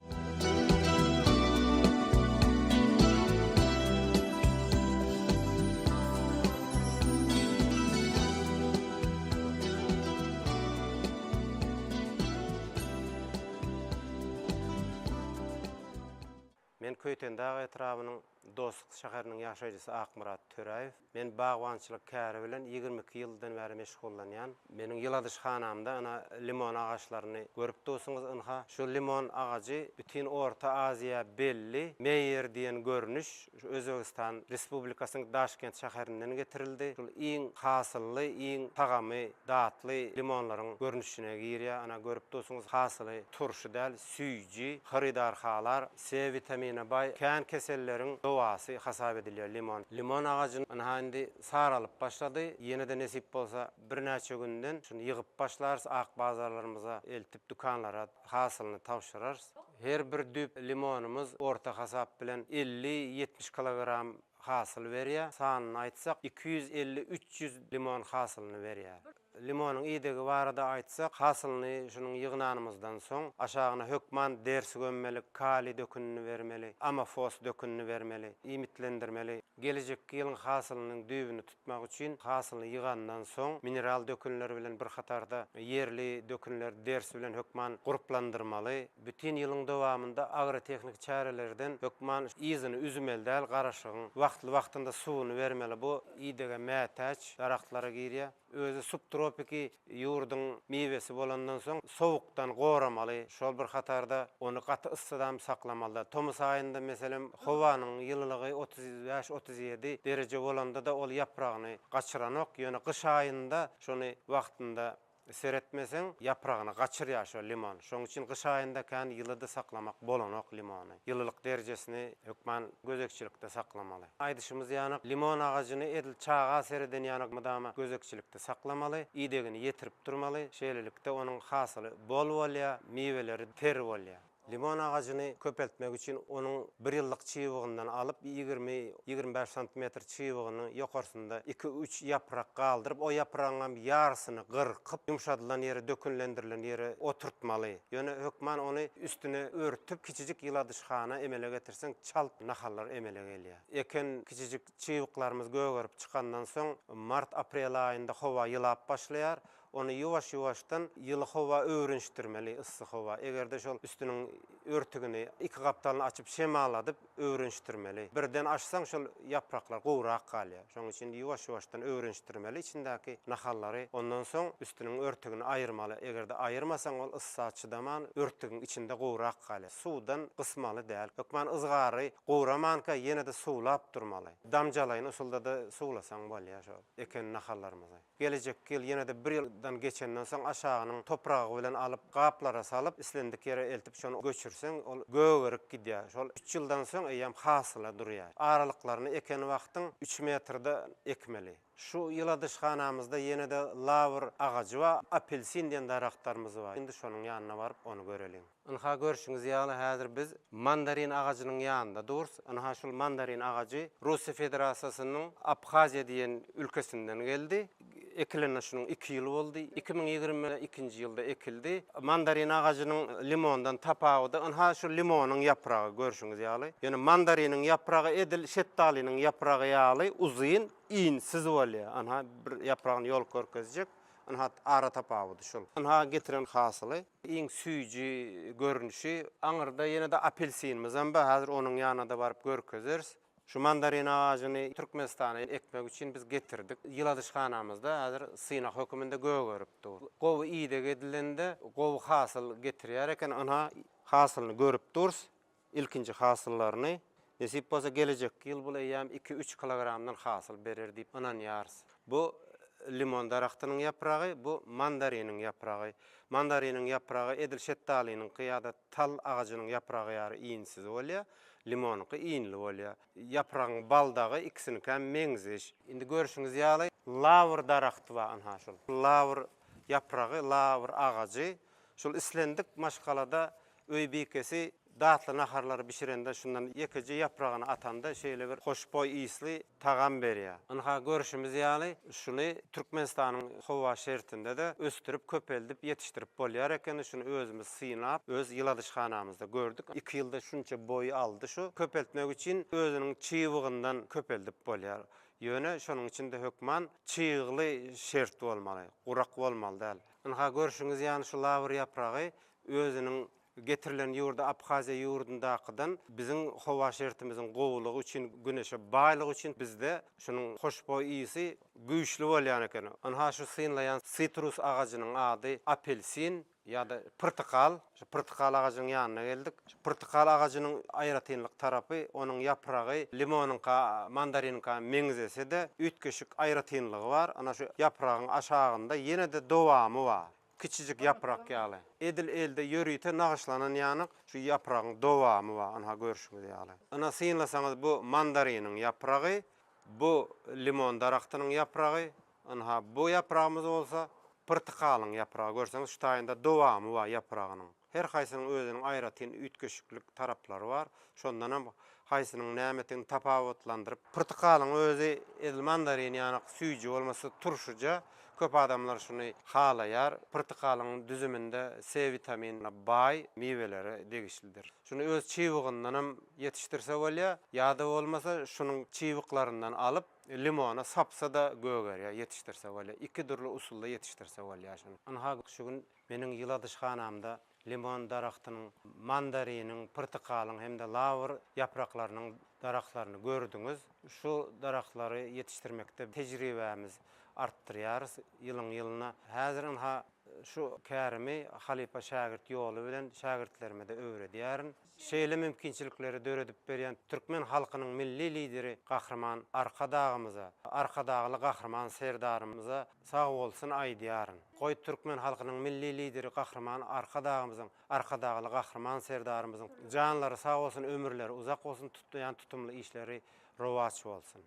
Köyten Dağı etrafının Dostluk şäheriniň ýaşaýjysy Akmurat Töraýew. Men bagwançylyk käri bilen 22 ýyldan bäri meşgullanýan. Meniň ýyladyşhanamda ana limon agaçlaryny görüp dursaňyz ynha şu limon agacy bütün Orta Aziýa belli meýer diýen görnüş Özbegistan Respublikasynyň Daşkent şäherinden getirildi. Şol iň hasylly, iň tagamy, datly limonlaryň görnüşine girýär. Ana görüp dursaňyz hasyly turşy däl, süýji, haridarhalar, C vitamine bay, kän keselleriň dowasy hasap edilýär limon. Limon agaçyny indi saralyp başlady. Ýene-de nesip bolsa bir näçe günden şunu ýygyp başlarys, ak bazarlarymyza eltip dukanlara hasylyny tapşyrarys. Her bir düp limonumuz orta hasap bilen 50-70 kilogram hasyl berýär. Sanyny aýtsak 250-300 limon hasylyny berýär. Limonun iyidegi barada aýtsak, hasylyny şunun ýygnanymyzdan soň aşagyna hökman dersi gömmeli, kali dökünini bermeli, amafos dökünini bermeli, imitlendirmeli. Gelecek ýylyň hasylynyň düýbüni tutmak üçin hasylyny ýygandan soň mineral dökünleri bilen bir hatarda yerli dökünler dersi bilen hökman guruplandyrmaly. Bütün ýylyň dowamında agrotehnik çärelerden hökman ýyzyny üzmeli däl, garaşygyň wagtly-wagtynda suwuny bermeli. Bu iyidege mätäç daraklara girýär. Özü subtropiki ýurduň mewesi bolandan soň sowukdan goramaly. Şol bir hatarda onu gaty ıssydan saklamaly. Tomus aýynda meselem howanyň ýyllygy 35-37 derece bolanda da ol yapragyny gaçyranok. Ýöne kış aýynda şonu wagtynda seretmeseň yapragyny gaçyrýar şo limon. Şoň üçin kış aýynda kän ýylyda saklamak bolanok limony. Ýyllyk derejesini hökman gözekçilikde saklamaly. Aýdyşymyz ýany limon agaçyny edil çağa sereden ýany mydama gözekçilikde saklamaly, ýedegini ýetirip durmaly. Şeýlelikde onuň hasyly bol bolýar, meweleri ter bolýar. Limon ağacını köpeltmek için onun bir yıllık çiğvığından alıp 20-25 santimetr çiğvığını yukarısında 2-3 yaprak kaldırıp o yaprağın yarısını kırkıp yumuşatılan yere, dökünlendirilen yere oturtmalı. Yani hökman onu üstüne örtüp küçücük yıladışhana emele getirsen çalp nahallar emele geliyor. Eken küçücük çiğvıklarımız göğürüp çıkandan sonra Mart-April ayında hava yılap başlayar. Onu yuwaş-yuwaşdan ýyly howa öwrenişdirmeli, ıssy howa. Egerde şol üstüniň örtügini iki gapdalyny açyp şemaladyp öwrenişdirmeli. Birden açsaň şol yapraklar gowrak galýar. Şoň üçin yuwaş-yuwaşdan öwrenişdirmeli içindäki nahallary. Ondan soň üstüniň örtügini aýyrmaly. Egerde aýyrmasaň ol ıssa çydaman örtügiň içinde gowrak galýar. Suwdan gysmaly däl. Hökman ızgary gowramanka ýene-de suwlap durmaly. Damjalaýyn usulda da suwlasaň bolýar şol eken nahallarymyzy. Gelecek ýyl ýene-de bir ýyldan geçenden soň aşagynyň topragy bilen alyp gaplara salyp islendik ýere eltip şonu göçürseň ol göwürük gidýär. Şol 3 ýyldan soň eýam hasyla durýar. Aralyklaryny eken wagtyň 3 metrde ekmeli. Şu ýyladyşhanamyzda ýene-de lawr agacı we apelsin diýen daraklarymyz bar. Indi şonuň ýanyna baryp onu göreliň. Ynha görüşiňiz ýaly häzir biz mandarin agacynyň ýanynda durs. Ynha şol mandarin agacy Russiýa Federasiýasynyň Abhaziýa diýen ülkesinden geldi. Ekilene şunun 2 ýyl boldy. 2022-nji ýylda ekildi. Mandarin agacynyň limondan tapagy da ynha şu limonyň yapragy görüşiňiz ýaly. Ýani mandariniň yapragy edil şettalynyň yapragy ýaly uzyn, iňsiz bolýar. Ynha bir yapragyny ýol görkezjek. Ynha ara tapagy şol. Ynha getiren hasyly iň süýji görnüşi. Aňyrda ýene-de apelsinimiz hem häzir onuň ýanyna da baryp görkezeriz. Şu mandarin ağacını Türkmenistana ekmek için biz getirdik. Ýyladyşhanamyzda häzir synak höküminde gögörüp dur. Gowy iyide gedilende gowy hasyl getirýär eken ynha hasylyny görüp durs. İlkinji hasyllaryny nesip bolsa gelecek ýyl bu eýam 2-3 kilogramdan hasyl berer diýip ynanýarys. Bu limon daraktynyň yapragy, bu mandariniň yapragy. Mandariniň yapragy edil şettalynyň kıyada tal agacynyň yapragy ýary iňsiz bolýar. Limonky iňli bolýar. Yapragyň baldagy ikisini hem meňzeş. Indi görüşiňiz ýaly lawr darakty bar ynha şol. Lawr yapragy, lawr agacy şol islendik maşgalada öý bekesi datly naharlary bişirende şundan ýekeje yapragyny atanda şeýle bir hoşboý isli tagam berýär. Ynha görüşimiz ýaly şuny Türkmenistanyň howa şertinde de östürip köpeldip ýetişdirip bolýar eken şunu özümüz synap öz ýyladyşhanamyzda gördük. 2 ýylda şunça boy aldy şu köpeltmek üçin özüniň çiğwygyndan köpeldip bolýar. Ýöne şonuň içinde hökman çiğli şert bolmaly, gurak bolmaly däl. Ynha görüşiňiz ýany şu lawr yapragy özüniň getirilen yurda Abxaziya yurdundaqydan bizim howa şertimizin gowulugy üçin, güneşe baylygy üçin bizde şunun hoşboý iyisi güýçli bolýan eken. Ana şu synlayan sitrus agacynyň ady apelsin ya da portakal. Şu portakal agacynyň ýanyna geldik. Şu portakal agacynyň aýratynlyk tarapy onuň yapragy limonyňka, mandarininka meňzese de ütkeşik aýratynlygy bar. Ana şu yapragyň aşagynda ýene de dowamy bar. Kiçicik yaprak ýaly. Edil elde ýörüýte nagyşlanan ýanyk şu yapragyň dowamy bar. Ana görüşüňiz ýaly. Ana synlasaňyz bu mandariniň yapragy, bu limon daraktynyň yapragy, ana bu yapragymyz bolsa portakalyň yapragy görseňiz şu taýynda dowamy bar yapragynyň. Her haýsynyň özüniň aýratyn ütkeşiklik taraplary bar. Şondan hem haýsynyň nämetini tapawutlandyryp, portakalyň özü edil mandarin ýanyk süýji bolmasa turşuja köp adamlar şunu halaýar. Portakalyň düzüminde C vitaminine baý meweleri degişlidir. Şunu öz çiwigyndan hem yetişdirse bolýar, ýa-da bolmasa şunun çiwiklaryndan alyp limona sapsa da gögerýär, yetişdirse bolýar. Iki türlü usulda yetişdirse bolýar şunu. Ana şu gün meniň ýyladyşhanamda limon daraktynyň, mandariniň, portakalyň hemde lawr yapraklarynyň daraklaryny gördüňiz. Şu daraklary yetişdirmekde tejribämiz artdyrýarys ýylyň ýylyna. Häzirin şu kärimi Halipa şagirt ýoly bilen şagirtlerime de öwredýärin. Şeýle mümkinçilikleri döredip berýän türkmen halkynyň milli lideri Gahrman Arkadagymyza, Arkadagly Gahrman serdarymyza sag bolsun aýdýaryn. Goý türkmen halkynyň milli lideri Gahrman Arkadagymyzyň, Arkadagly Gahrman serdarymyzyň janlary sag bolsun, ömürleri uzak bolsun, tutýan tutumly işleri rowaç bolsun.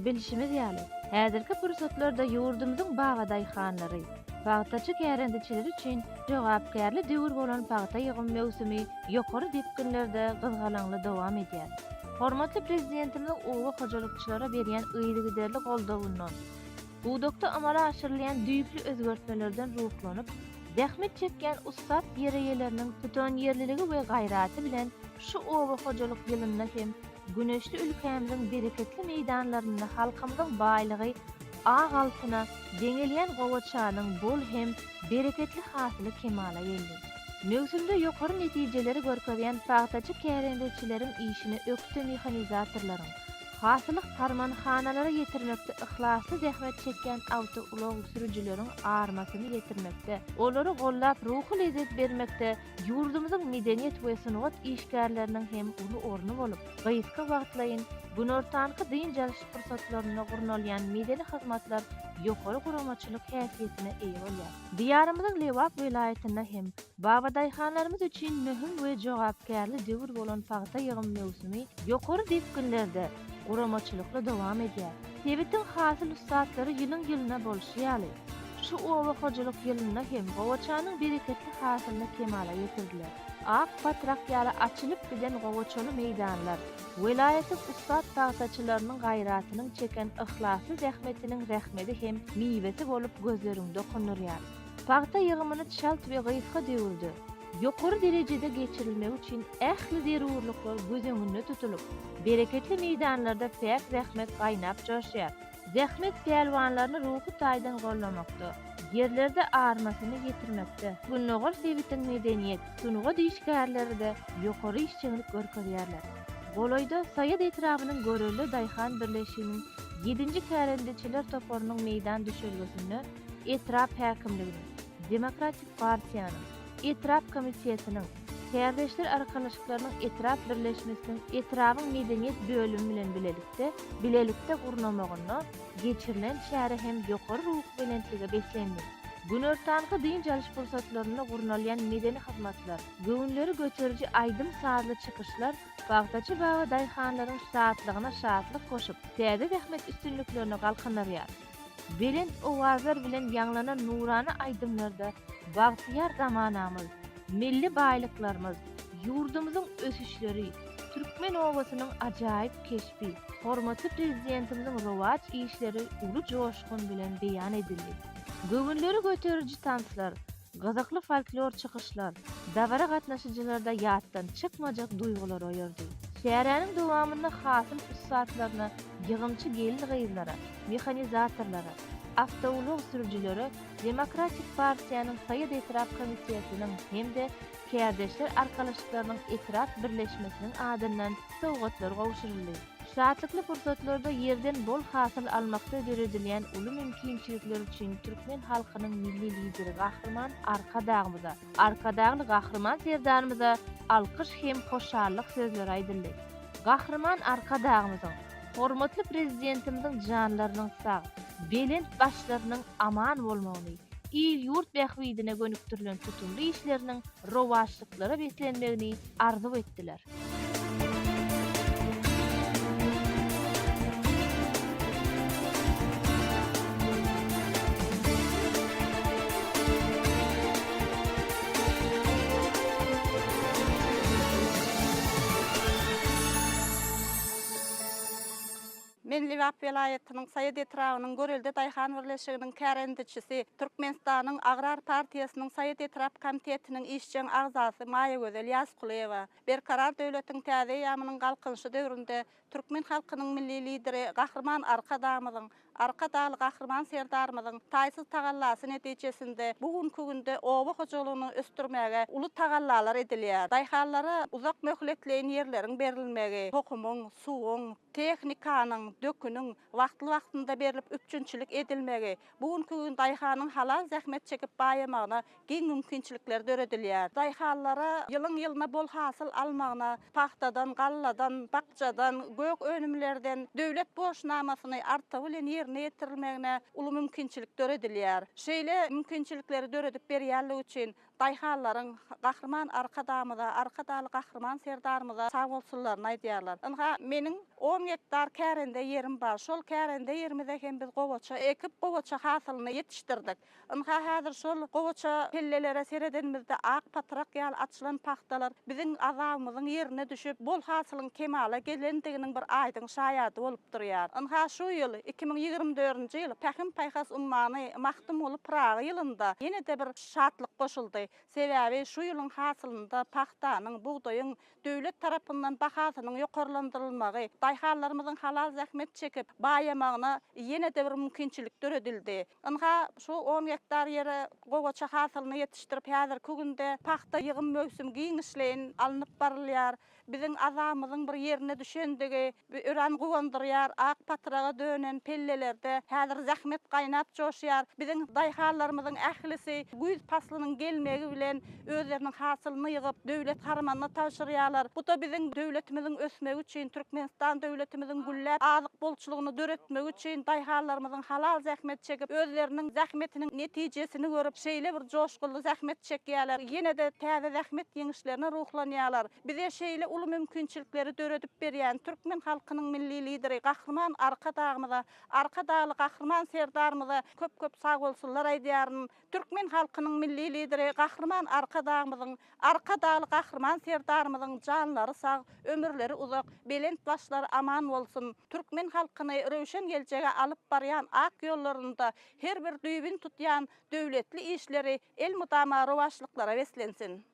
Bilişimiz ýaly, häzirki pursatlarda ýurdumyzyň bagadaýhanlary, bagtaçy kärendiçiler üçin jogapkärli döwür bolan bagta ýygym mewsimi ýokary depkinlerde gyzgalaňly dowam edýär. Hormatly prezidentimiň owa hojalykçylara berýän ýygyderli goldawundan, bu dokda amala aşyrylýan düýpli özgertmelerden ruhlanyp, zähmet çekýän ustad ýereýeleriniň tutan ýerliligi we gaýraty bilen şu owa hojalyk ýylyna hem güneşli ülkemizin bereketli meydanlarında halkımızın baylığı ağ altına dengelyen gowaçanyň bol hem bereketli hasyly kemala geldi. Mewsümde ýokary netijeleri görkezýän pagtaçy kärendeçilerin işini ökte mehanizatorlaryň, hasylyk karmanhanalary ýetirmekde ihlasly zähmet çekýän awtolog sürüjileriň armasyny ýetirmekde, olary gollap ruhy lezzet bermekde ýurdumyzyň medeniýet we sunugat işgärleriniň hem uly orny bolup, gaýyska wagtlaýyn bu nortanky dyn jalyş pursatlaryna gurnalýan medeni hyzmatlar ýokary guramaçylyk häsiýetine eýe bolýar. Diýarymyzyň Lewap welaýatyna hem babadaýhanlarymyz üçin möhüm we jogapkärli döwür bolan pagta ýygym mewsimi ýokary depkinlerde guramaçylykla dowam edýär. Tebitin hasyl ustatlary ýylyň ýylyna bolşýaly. Şu owa hojalyk ýylyna hem gowaçanyň bereketli hasylyny kemala ýetirdiler. Ak patrak ýaly açylyp giden gowaçaly meýdanlar, welaýatyň ustad pagtaçylarynyň gaýratynyň çeken ihlasly zähmetiniň rahmeti hem miwesi bolup gözleriňde konurýar. Pagta ýygymyny çalt we gyýyska döwürdi. Ýokary derejede geçirilmek üçin ähli zerurluklar göz öňünde tutulup, bereketli meýdanlarda pek zähmet gaýnap joşýar. Zähmet pelwanlaryny ruhy taýdan gollamakda, yerlerde armasyny ýetirmekde. Günnogor sewitin medeniýet, sunugat işgärlerinde ýokary işçilik görkezýärler. Goloýda Saýat etrabynyň göreli daýhan birleşiginiň 7-nji kärendeçiler toporunyň meýdan düşürgesini etrap häkimliginiň, Demokratik partiýanyň, etrap komitetiniň, Kärendeçler arkalaşyklarynyň etrap birleşmesiniň etrabyň medeniýet bölümi bilen bilelikde gurnamagyny geçirilen şäher hem ýokary ruh bilentligi beslendi. Gün ortanky dyn jalyş pursatlaryna gurnalýan medeni hyzmatlar, göwnleri göteriji aýdym saatly çykyşlar bagtaçy babadaýhanlaryň şaatlygyna şaatlyk koşup, täze zähmet üstünliklerini galkynarýar. Belent owazlar bilen ýanglanan nurany aýdymlarda bagtyýar zamanamyz, milli baýlyklarymyz, ýurdumyzyň ösüşleri, Türkmen owasynyň ajaýyp keşbi, hormatly prezidentimiziň rowaç işleri uly joşgun bilen beýan edildi. Göwünleri göteriji tanslar, gazakly folklor çykyşlar, dawara gatnaşyjylarda ýatdan çykmajak duýgular oýardy. Şäheriniň dowamında hasym ussatlaryna, ýygymçy gelin gyzlara, mehanizatorlara, avtolog sürüjilere, Demokratik Partiýanyň Saýyt Etrap Komitetining hemde Käderdeşler arkalaşyklarynyň etraf birleşmesiniň adyndan sowgatlar gowşuruldy. Şahatlykly fursatlarda yerden bol hasyl almakda ödüledilen uly mümkinçilikler üçin Türkmen halkynyň milli lideri Gahrman Arkadagly Gahrman serdarymyza alkyş hem hoşallyk sözleri aýdyldy. Gahrman Arkadagymyzyň, hormatly prezidentimiziň janlarynyň sag, belent başlarynyň aman bolmagyny, il yurt bähwidine gönüktirilen tutumly işleriniň rowaçlyklara beslenmegini arzu etdiler. Men Liwap welaýatynyň Saýyt Etrabynyň Görelde Daýhan birleşiginiň kärendiçisi, Türkmenistanyň Agrar Partiýasynyň Saýyt Etrap Komitetiniň işçiň agzasy Maýa Gözel Ýazgulyeva berkarar döwletiň täze ýamynyň galkynşy döwründe Türkmen halkynyň milli lideri Gahrman Arkadaly Gahrman serdarymyzyň taýsyz tagallasy netijesinde bugünkü günde oba hojalygyny östürmäge uly tagallalar edilýär. Daýhanlara uzak möhletleýän ýerleriň berilmegi, tokumyň, suwuň, tehnikanyň, döküniň wagtly-wagtynda berilip üçünçilik edilmegi, bugünkü gün daýhanyň halal zähmet çekip baýamagyna giň mümkinçilikler döredilýär. Daýhanlara ýylyň-ýylyna bol hasyl almagyna paxtadan, galladan, bakjadan, gök önümlerden döwlet boşnamasyny arta bilen ýerine ýetirilmegine uly mümkinçilik döredilýär. Şeýle mümkinçilikleri döredip berýärligi üçin daýhanlaryň Gahrman Arkadaly Gahrman serdarymyza sag bolsunlaryny aýdýarlar. Ynha meniň 10 hektar kärende yerim bar. Şol kärende yerimizde hem biz gowaça ekip gowaça hasylyny ýetişdirdik. Ynha häzir şol gowaça pellelere seredenimizde ak patrak ýaly açylan paxtalar biziň azabymyzyň ýerine düşüp bol hasylyň kemala gelendiginiň bir aýdyň şaýady bolup durýar. Ynha şu ýyl 2024-nji ýyl Pähim Paýhas ummany mahtum bolup Praga ýylynda ýene de bir şatlyk goşuldy. Sebäbi şu ýylyň hasylynda paxtanyň, buğdaýyň döwlet tarapyndan bahasynyň ýokarlandyrylmagy, daýhanlarymyzyň halal zähmet çekip baýamagyna ýene de bir mümkinçilik döredildi. Ynha şu 10 hektar ýere gowaça hasylyny ýetişdirip häzirki günde paxta ýygym möwsüm giň işleýin alınıp barylýar. Biziň azamyzyň bir ýerine düşendigi ören gowandyrýar, ak patraga dönen pellelerde häzir zähmet gaýnap joşýar. Biziň daýhanlarymyzyň ählisi güýz paslynyň gelmegi bilen özleriniň hasylyny ýygyp döwlet harmanyna tapşyrýarlar. Bu da biziň döwletimiziň ösmegi üçin, Türkmenistan döwletimiziň gülläp azyk bolçulugyny döretmegi üçin daýhanlarymyzyň halal zähmet çekip özleriniň zähmetiniň netijesini görüp şeýle bir joşgully zähmet çekýärler. Ýene de täze zähmet ýeňişlerine ruhlanýarlar. Bize şeýle uly mümkinçilikleri döredip berýän Türkmen halkynyň milli lideri Gahrman Arkadaly Gahrman serdarymyza köp sag bolsunlar aýdýaryn. Türkmen halkynyň milli lideri Gahrman Arkadaly Gahrman serdarymyzyň janlary sag, ömürleri uzak, belent başlary aman bolsun. Türkmen halkyny röwşen geljege alyp barýan ak ýollarynda her bir düýbin tutýan döwletli işleri el mudama rowaçlyklara beslensin.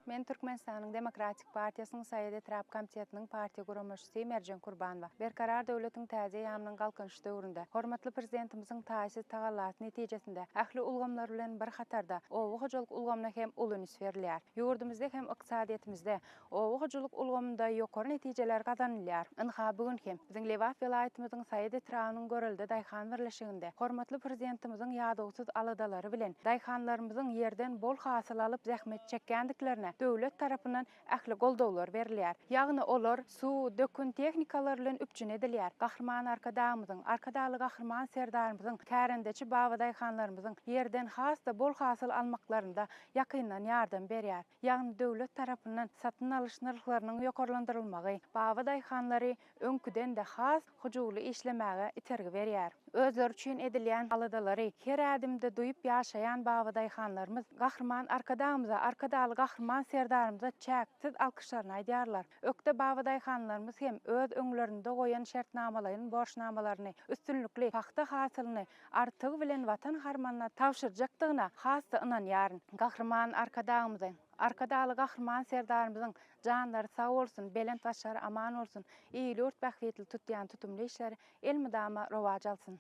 Men Türkmenistanyň Demokratik Partiýasynyň Saýyt Etrap Komitetiniň partiýa guramaşçysy Merjen Kurbanowa. Berkarar döwletiň täze ýamynyň galkynşy döwründe hormatly prezidentimiziň taýsyz tagallasy netijesinde ähli ulgamlar bilen bir hatarda owa hojalyk ulgamna hem ulunys berilýär. Ýurdumyzda hem ykdysadyýetimiźde owa hojalyk ulgamynda ýokary netijeler gazanylýar. Ynha bugün hem biziň Liwap welaýatymyzyň Saýyt Etrabynyň Görelde Daýhan birleşiginde hormatly prezidentimiziň ýadawsyz aladalary bilen daýhanlarymyzyň ýerden bol hasyl alyp zähmet çekýändiklerine döwlet tarapyndan ähli goldawlar berilýär. Ýagny olar su, dökün tehnikalar bilen üpjün edilýär. Gahrman arkadamyzyň, arkadaly gahrman serdarymyzyň, kärendeçi babaday xanlarymyzyň yerden hasda bol hasyl almaklarynda ýakyndan ýardam berýär. Ýagny döwlet tarapyndan satyn alyş narhlarynyň ýokarlandyrylmagy babaday xanlary öňküden de has hujugly işlemäge itergi berýär. Özleri üçin edilýän aladalary her adymda duýup ýaşaýan babaday xanlarymyz gahrman arkadamyza, arkadaly gahrman serdarymyza çäksiz alkyşlaryny aýdýarlar. Ökde babaday xanlarymyz hem öz öňlerinde goýan şertnamalaryny, borçnamalaryny, üstünlikli paxta hasylyny artygy bilen watan harmanyna tawşyrjakdygyna hasda ynanýar. Gahrman arkadamyzyň, arkadaly gahrman serdarymyzyň janlary sag bolsun, belent başary aman bolsun, iýli ört bäxtli tutýan tutumly işleri elmydama rowaj alsyn.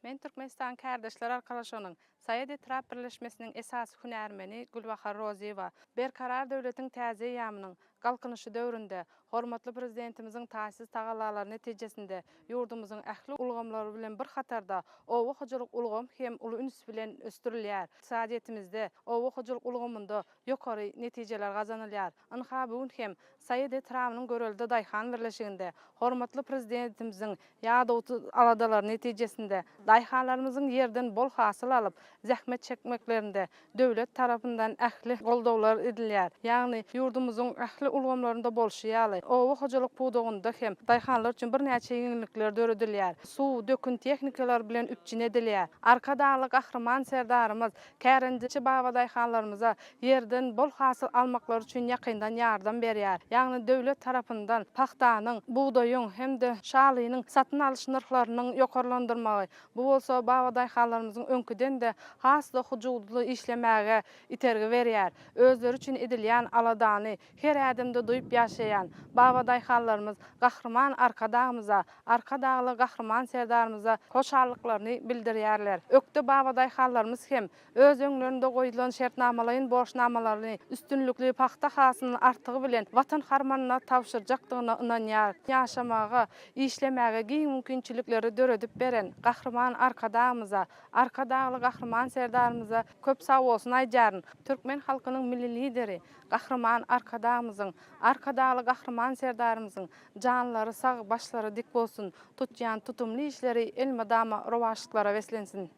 Men Türkmenistan Kardeşler Arkadaşlygynyň Saýat Etrap Birleşmesiniň esasy hünärmeni Gulbahar Roziýewa berkarar döwletiň täze ýamynyň galkynyşy döwründe hormatly prezidentimiziň taýsız tagalalary netijesinde ýurdumyzyň ähli ulgamlary bilen bir hatarda owa hojalyk ulgam hem uly üns bilen östürilýär. Saýatimizde owa hojalyk ulgamynda ýokary netijeler gazanylýar. Ynha bugun hem Saýat Etrapynyň görelde daýhan birleşiginde hormatly prezidentimiziň ýa-da aladalary netijesinde daýhanlarymyzyň yerden bol hasyl alyp zähmet çekmeklerinde döwlet tarapyndan ähli goldawlar edilýär. Ýagny ýurdumyzyň ähli ulgamlarynda bolşýaly. Owa hojalyk puwdugynda hem daýhanlar üçin bir näçe ýeňillikler döredilýär. Su, dökün tehnikalar bilen üpjün edilýär. Arkadaly gahrman serdarymyz kärendeçi baba daýhanlarymyza yerden bol hasyl almaklar üçin ýakyndan ýardam berýär. Ýagny döwlet tarapyndan paxtanyň, buğdaýyň hem de şalynyň satyn alyş narhlarynyň ýokarlandyrmagy. Bu bolsa baba daýhanlarymyzyň öňküden de hasda hujugly işlemäge itergi berýär. Özleri üçin edilýän aladany her adymda duýup ýaşaýan baba daýhanlarymyz gahrman arkadamyza, arkadaly gahrman serdarymyza hoşallyklaryny bildirýärler. Ökde baba daýhanlarymyz hem öz öňlerinde goýulan şertnamalaryň borçnamalaryny üstünlikli paxta hasylyny artygy bilen watan harmanyna tawşyrjakdygyna ynanýar. Ýaşamaga, işlemäge giň mümkinçilikleri döredip beren gahrman arkadamyza, arkadaly gahrman serdarymyza köp sag bolsun aýdýaryn. Türkmen halkynyň milli lideri gahrman arkadamyzyň, arkadaly gahrman serdarymyzyň janlary sag, başlary dik bolsun, tutýan tutumly işleri elmydama rowaşlyklara weslensin.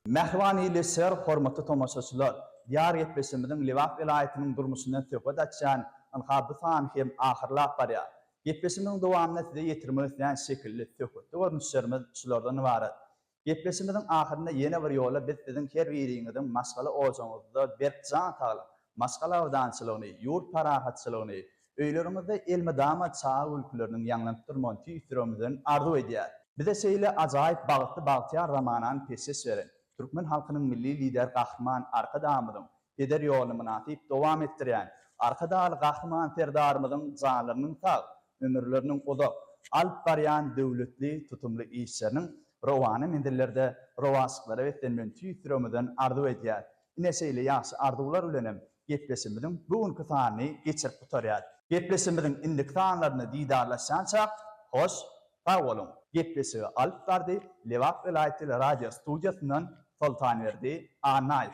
Mähwan ýyly ser hormatly tomaşaçylar, ýar ýetmesimiň Liwat welaýatynyň durmuşyndan töhfet açan anhabysan hem ahyrlap barýar. Ýetmesimiň dowamyny size ýetirmekden şekilli töhfetli görnüşlerimiz şulardan ibaret. Ýetmesimiň ahyrynda ýene bir ýola biz siziň her biriňizden maskala ojaňyzda berjan taýlyp, maskala awdançylygyny, ýurt parahatçylygyny, öýlerimizde elmydama çağa ülkeleriniň ýanlanyp durman tüýtürümizden arzu edýär. Bize şeýle ajaýyp bagtly ramanan peşes beren. Türkmen halkynyň milli lider gahrman arkadamyzyň peder ýolyny münasip dowam etdirýän arkadaly gahrman serdarymyzyň janlarynyň sag, ömürleriniň uzak alyp barýan döwletli tutumly işleriniň rowany mendellerde rowaşlyklary wetlenmen tüýtürümizden arzu edýär. Ine şeýle ýaşy arzuwlar bilenem gepleşimiziň bugünkü sanyny geçirip tutarýar. Gepleşimiziň indik sanlaryny diýdarlaşança hoş sag bolun. Gepleşigi alyp bardy Liwat welaýaty radio studiýasyndan Sultan verdi, Anay.